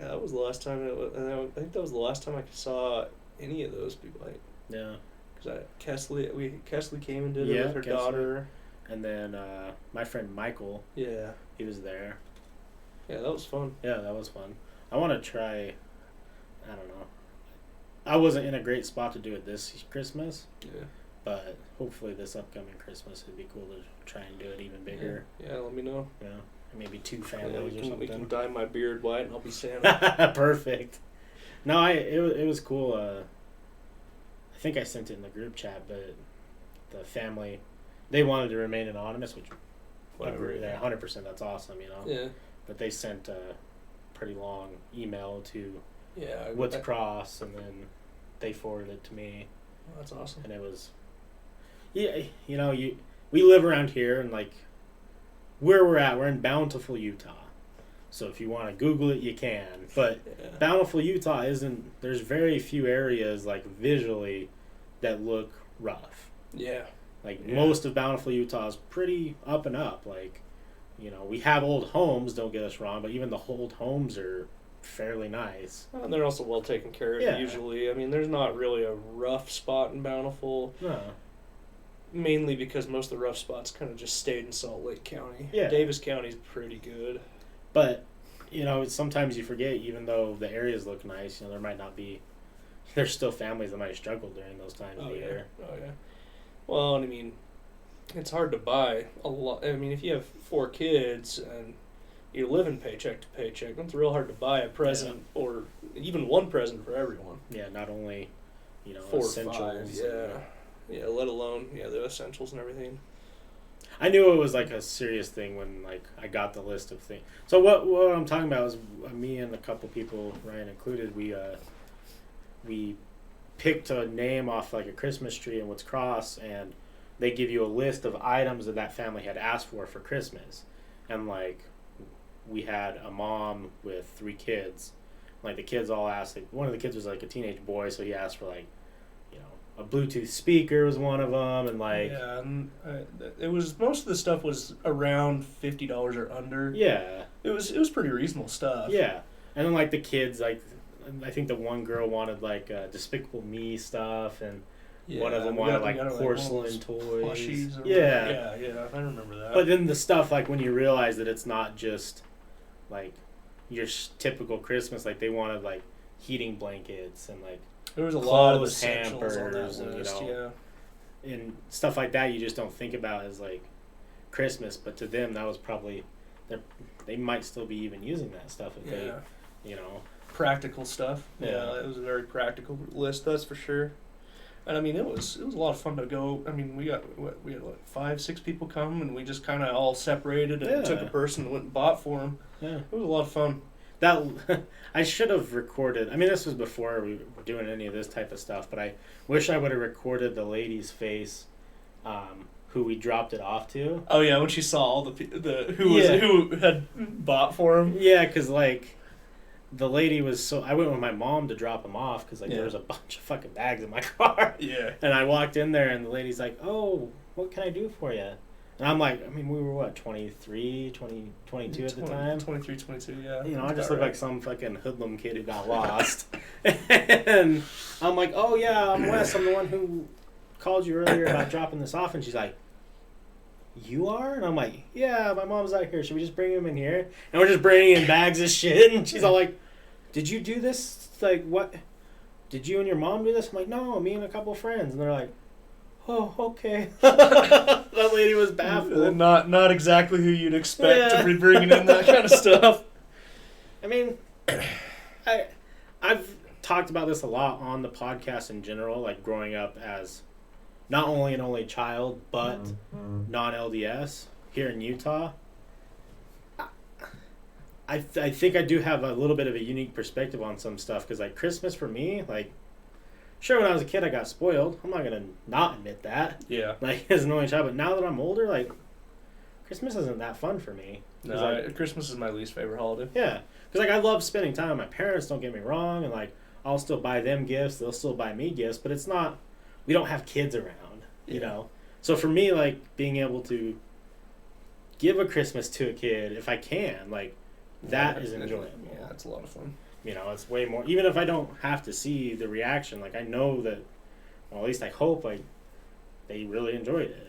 that was the last time. I think that was the last time I saw any of those people.
Yeah.
Because Kesley came and did it with her daughter.
And then my friend Michael.
Yeah.
He was there.
Yeah, that was fun.
Yeah, that was fun. I want to try. I don't know. I wasn't in a great spot to do it this Christmas.
Yeah.
But hopefully this upcoming Christmas it'd be cool to try and do it even bigger.
Yeah, let me know.
Yeah. Maybe 2 families or something.
We can dye my beard white and I'll be Santa.
Perfect. No, it was cool. I think I sent it in the group chat, but the family, they wanted to remain anonymous, which I agree with 100%. That's awesome,
Yeah.
But they sent a pretty long email to
Yeah,
Woods Cross, and then they forwarded it to me.
Oh, that's awesome.
And it was, yeah, we live around here, and where we're at, we're in Bountiful, Utah. So if you want to Google it, you can. But Bountiful, Utah there's very few areas visually that look rough.
Yeah.
Most of Bountiful, Utah is pretty up and up. We have old homes, don't get us wrong, but even the old homes are fairly nice.
Well, and they're also well taken care of usually. I mean, there's not really a rough spot in Bountiful.
No.
Mainly because most of the rough spots kind of just stayed in Salt Lake County.
Yeah.
Davis County's pretty good.
But, sometimes you forget, even though the areas look nice, there might not be... There's still families that might struggle during those times of the year.
Oh, yeah. Well, and I mean, it's hard to buy a lot. I mean, if you have 4 kids and you're living paycheck to paycheck, it's real hard to buy a present or even one present for everyone.
Yeah, not only,
4
essentials.
or 5, yeah, let alone, the essentials and everything.
I knew it was a serious thing when I got the list of things. So what I'm talking about is me and a couple people, Ryan included, we picked a name off a Christmas tree in Woods Cross, and they give you a list of items that family had asked for Christmas. And we had a mom with 3 kids. The kids all asked, one of the kids was a teenage boy, so he asked for a Bluetooth speaker was one of them, and
yeah, and it was, most of the stuff was around $50 or under.
Yeah,
it was pretty reasonable stuff.
Yeah, and then the kids, I think the one girl wanted Despicable Me stuff, and one of them wanted porcelain toys.
Plushies or
yeah,
I remember that.
But then the stuff when you realize that it's not just your typical Christmas, they wanted heating blankets and
there was a lot of essentials on that
and,
list,
and stuff like that you just don't think about as Christmas, but to them that was probably they might still be even using that stuff if they
practical stuff. Yeah, it was a very practical list, that's for sure. And I mean, it was a lot of fun to go. I mean, we had 5-6 people come, and we just kind of all separated and took a person and went and bought for them. Yeah, it was a lot of fun.
That I should have recorded. I mean, this was before we were doing any of this type of stuff, but I wish I would have recorded the lady's face, who we dropped it off to.
Oh yeah, when she saw all who had bought for him.
Yeah, because the lady was I went with my mom to drop him off because there was a bunch of fucking bags in my car.
Yeah. And
I walked in there and the lady's like, "Oh, what can I do for you?" And I'm like, I mean, we were 23, 22 at the time?
23, 22, yeah.
I just looked like some fucking hoodlum kid who got lost. And I'm like, "Oh yeah, I'm Wes. I'm the one who called you earlier about dropping this off." And she's like, "You are?" And I'm like, "Yeah, my mom's out here. Should we just bring him in here?" And we're just bringing in bags of shit. And she's all like, "Did you do this? What? Did you and your mom do this?" I'm like, "No, me and a couple friends." And they're like, oh, okay. That lady was baffled.
Not exactly who you'd expect to be bringing in that kind of stuff.
I mean, I've talked about this a lot on the podcast in general, like growing up as not only an only child, but non-LDS here in Utah. I think I do have a little bit of a unique perspective on some stuff, because like Christmas for me, like, sure, when I was a kid I got spoiled. I'm not gonna not admit that.
Yeah.
Like as an only child, but now that I'm older, like Christmas isn't that fun for me.
No, Christmas is my least favorite holiday.
Yeah, because like I love spending time with my parents. Don't get me wrong, and like I'll still buy them gifts. They'll still buy me gifts, but it's not. We don't have kids around, you know. So for me, like being able to give a Christmas to a kid, if I can, like that is enjoyable.
Yeah, it's a lot of fun.
You know, it's way more. Even if I don't have to see the reaction, like I know that. Well, at least I hope like they really enjoyed it.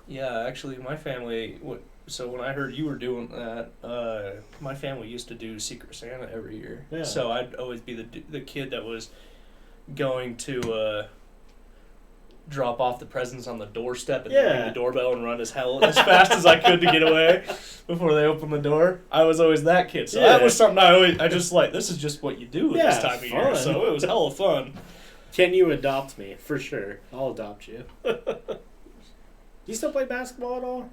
Yeah, actually, my family. So when I heard you were doing that, my family used to do Secret Santa every year.
Yeah.
So I'd always be the kid that was going to drop off the presents on the doorstep and ring the doorbell and run as fast as I could to get away before they opened the door. I was always that kid. So that was something I just like. This is just what you do at this time of year. So it was hella fun.
Can you adopt me? For sure. I'll adopt you. Do you still play basketball at all?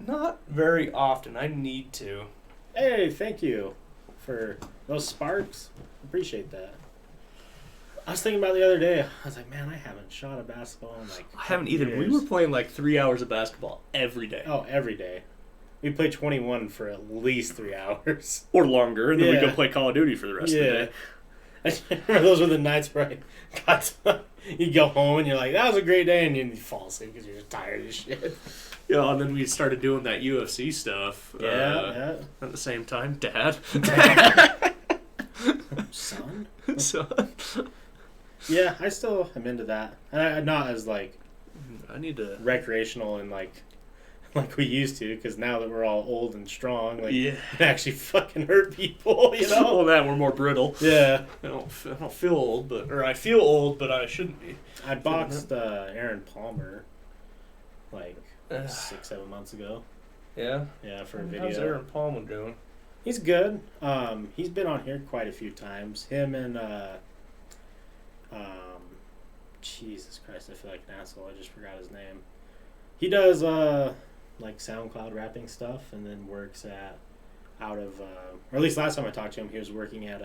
Not very often. I need to.
Hey, thank you for those sparks. Appreciate that. I was thinking about it the other day. I was like, man, I haven't shot a basketball in like
I haven't either.
years.
We were playing like 3 hours of basketball every day.
Oh, every day. We played 21 for at least 3 hours.
Or longer, and then we go play Call of Duty for the rest of the day.
I remember those were the nights where you go home and you're like, that was a great day, and you fall asleep because you're just tired as shit.
Yeah, and then we started doing that UFC stuff.
Yeah.
At the same time, Dad.
Son?
Son.
Yeah, I still am into that. And not as like
I need to
recreational and like we used to, because now that we're all old and strong, like
it
actually fucking hurt people, you know.
Well, that we're more brittle.
Yeah.
I don't feel old, I feel old, but I shouldn't be.
I boxed Aaron Palmer like 6-7 months ago.
Yeah.
Yeah, for a video.
How's Aaron Palmer doing?
He's good. He's been on here quite a few times. Him and Jesus Christ, I feel like an asshole. I just forgot his name. He does like SoundCloud rapping stuff, and then works or at least last time I talked to him, he was working at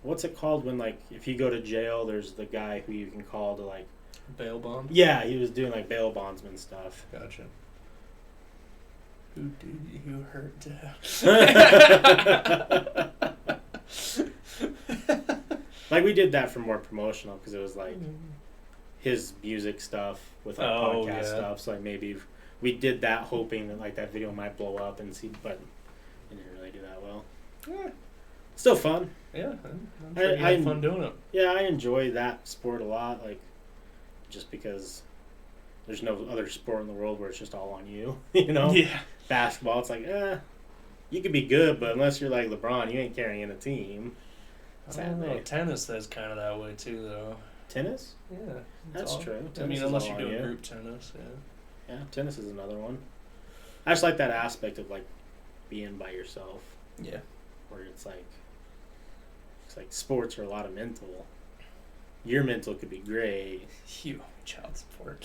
what's it called when like if you go to jail, there's the guy who you can call to like
bail bond.
Yeah, he was doing like bail bondsman stuff.
Gotcha. Who did you hurt, Dad?
Like we did that for more promotional, because it was like his music stuff with our podcast stuff. So like maybe we did that hoping that like that video might blow up and see, but it didn't really do that well. Yeah. Still fun.
Yeah, I'm sure you had fun doing it.
Yeah, I enjoy that sport a lot. Like just because there's no other sport in the world where it's just all on you. You know.
Yeah.
Basketball, it's like you could be good, but unless you're like LeBron, you ain't carrying a team.
I don't know. Tennis is kind of that way too, though.
Tennis?
Yeah,
that's true.
Tennis unless you're doing group tennis,
yeah. Yeah, tennis is another one. I just like that aspect of like being by yourself.
Yeah. Where
it's like sports are a lot of mental. Your mental could be great.
You child support.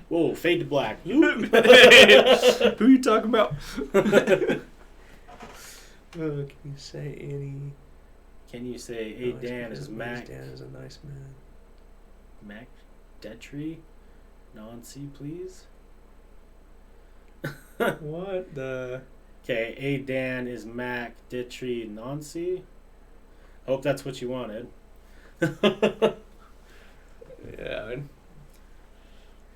Whoa, fade to black.
Who are you talking about? Can you say any?
Can you say, hey, Dan is Mac?
Dan is a nice man.
Mac Detry? Non-C, please?
What the?
Okay, hey, Dan is Mac Detry non-C? Hope that's what you wanted.
Yeah.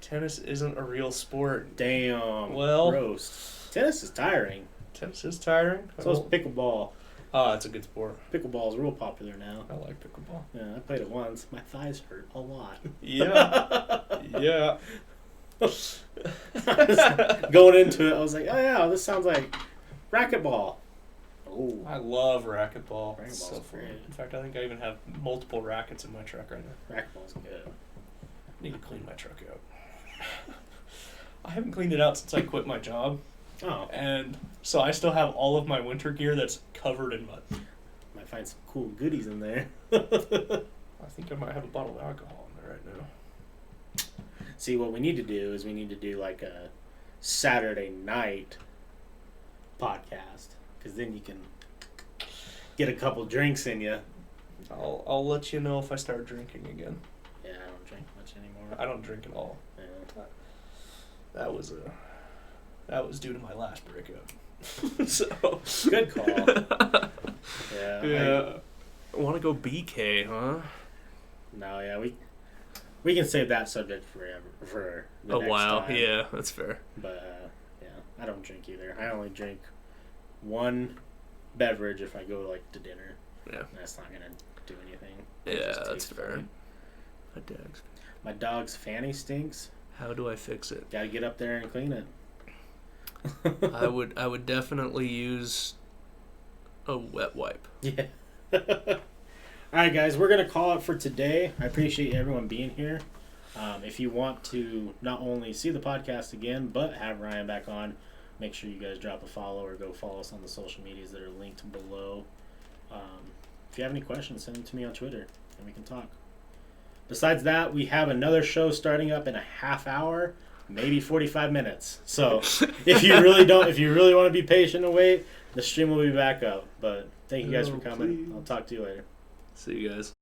Tennis isn't a real sport.
Damn.
Well.
Roast. Tennis is tiring.
Tennis is tiring?
So is pickleball.
Oh, it's a good sport.
Pickleball is real popular now.
I like pickleball.
Yeah, I played it once. My thighs hurt a lot.
Yeah. Yeah.
Going into it, I was like, oh yeah, this sounds like racquetball. Oh,
I love racquetball.
Racquetball's
so fun.
great.
In fact, I think I even have multiple rackets in my truck right now.
Racquetball's good.
Need to clean my truck out. I haven't cleaned it out since I quit my job.
Oh.
And so I still have all of my winter gear that's covered in mud.
Might find some cool goodies in there.
I think I might have a bottle of alcohol in there right now.
See, what we need to do is we need to do like a Saturday night podcast, because then you can get a couple drinks in you.
I'll let you know if I start drinking again.
Yeah, I don't drink much anymore.
I don't drink at all.
Yeah.
That was due to my last breakup. So
good call.
Yeah. I want to go BK, huh?
No, yeah, we can save that subject for the
a
next
while.
time.
Yeah, that's fair.
But yeah, I don't drink either. I only drink one beverage if I go like to dinner.
Yeah,
that's not gonna do anything.
Yeah, that's fair.
My dog's fanny stinks.
How do I fix it?
Gotta get up there and clean it.
I would definitely use a wet wipe.
Yeah. All right, guys, we're going to call it for today. I appreciate everyone being here. If you want to not only see the podcast again, but have Ryan back on, make sure you guys drop a follow or go follow us on the social medias that are linked below. If you have any questions, send them to me on Twitter, and we can talk. Besides that, we have another show starting up in a half hour, maybe 45 minutes. So if you really want to be patient and wait, the stream will be back up. But thank you guys for coming. I'll talk to you later.
See you guys.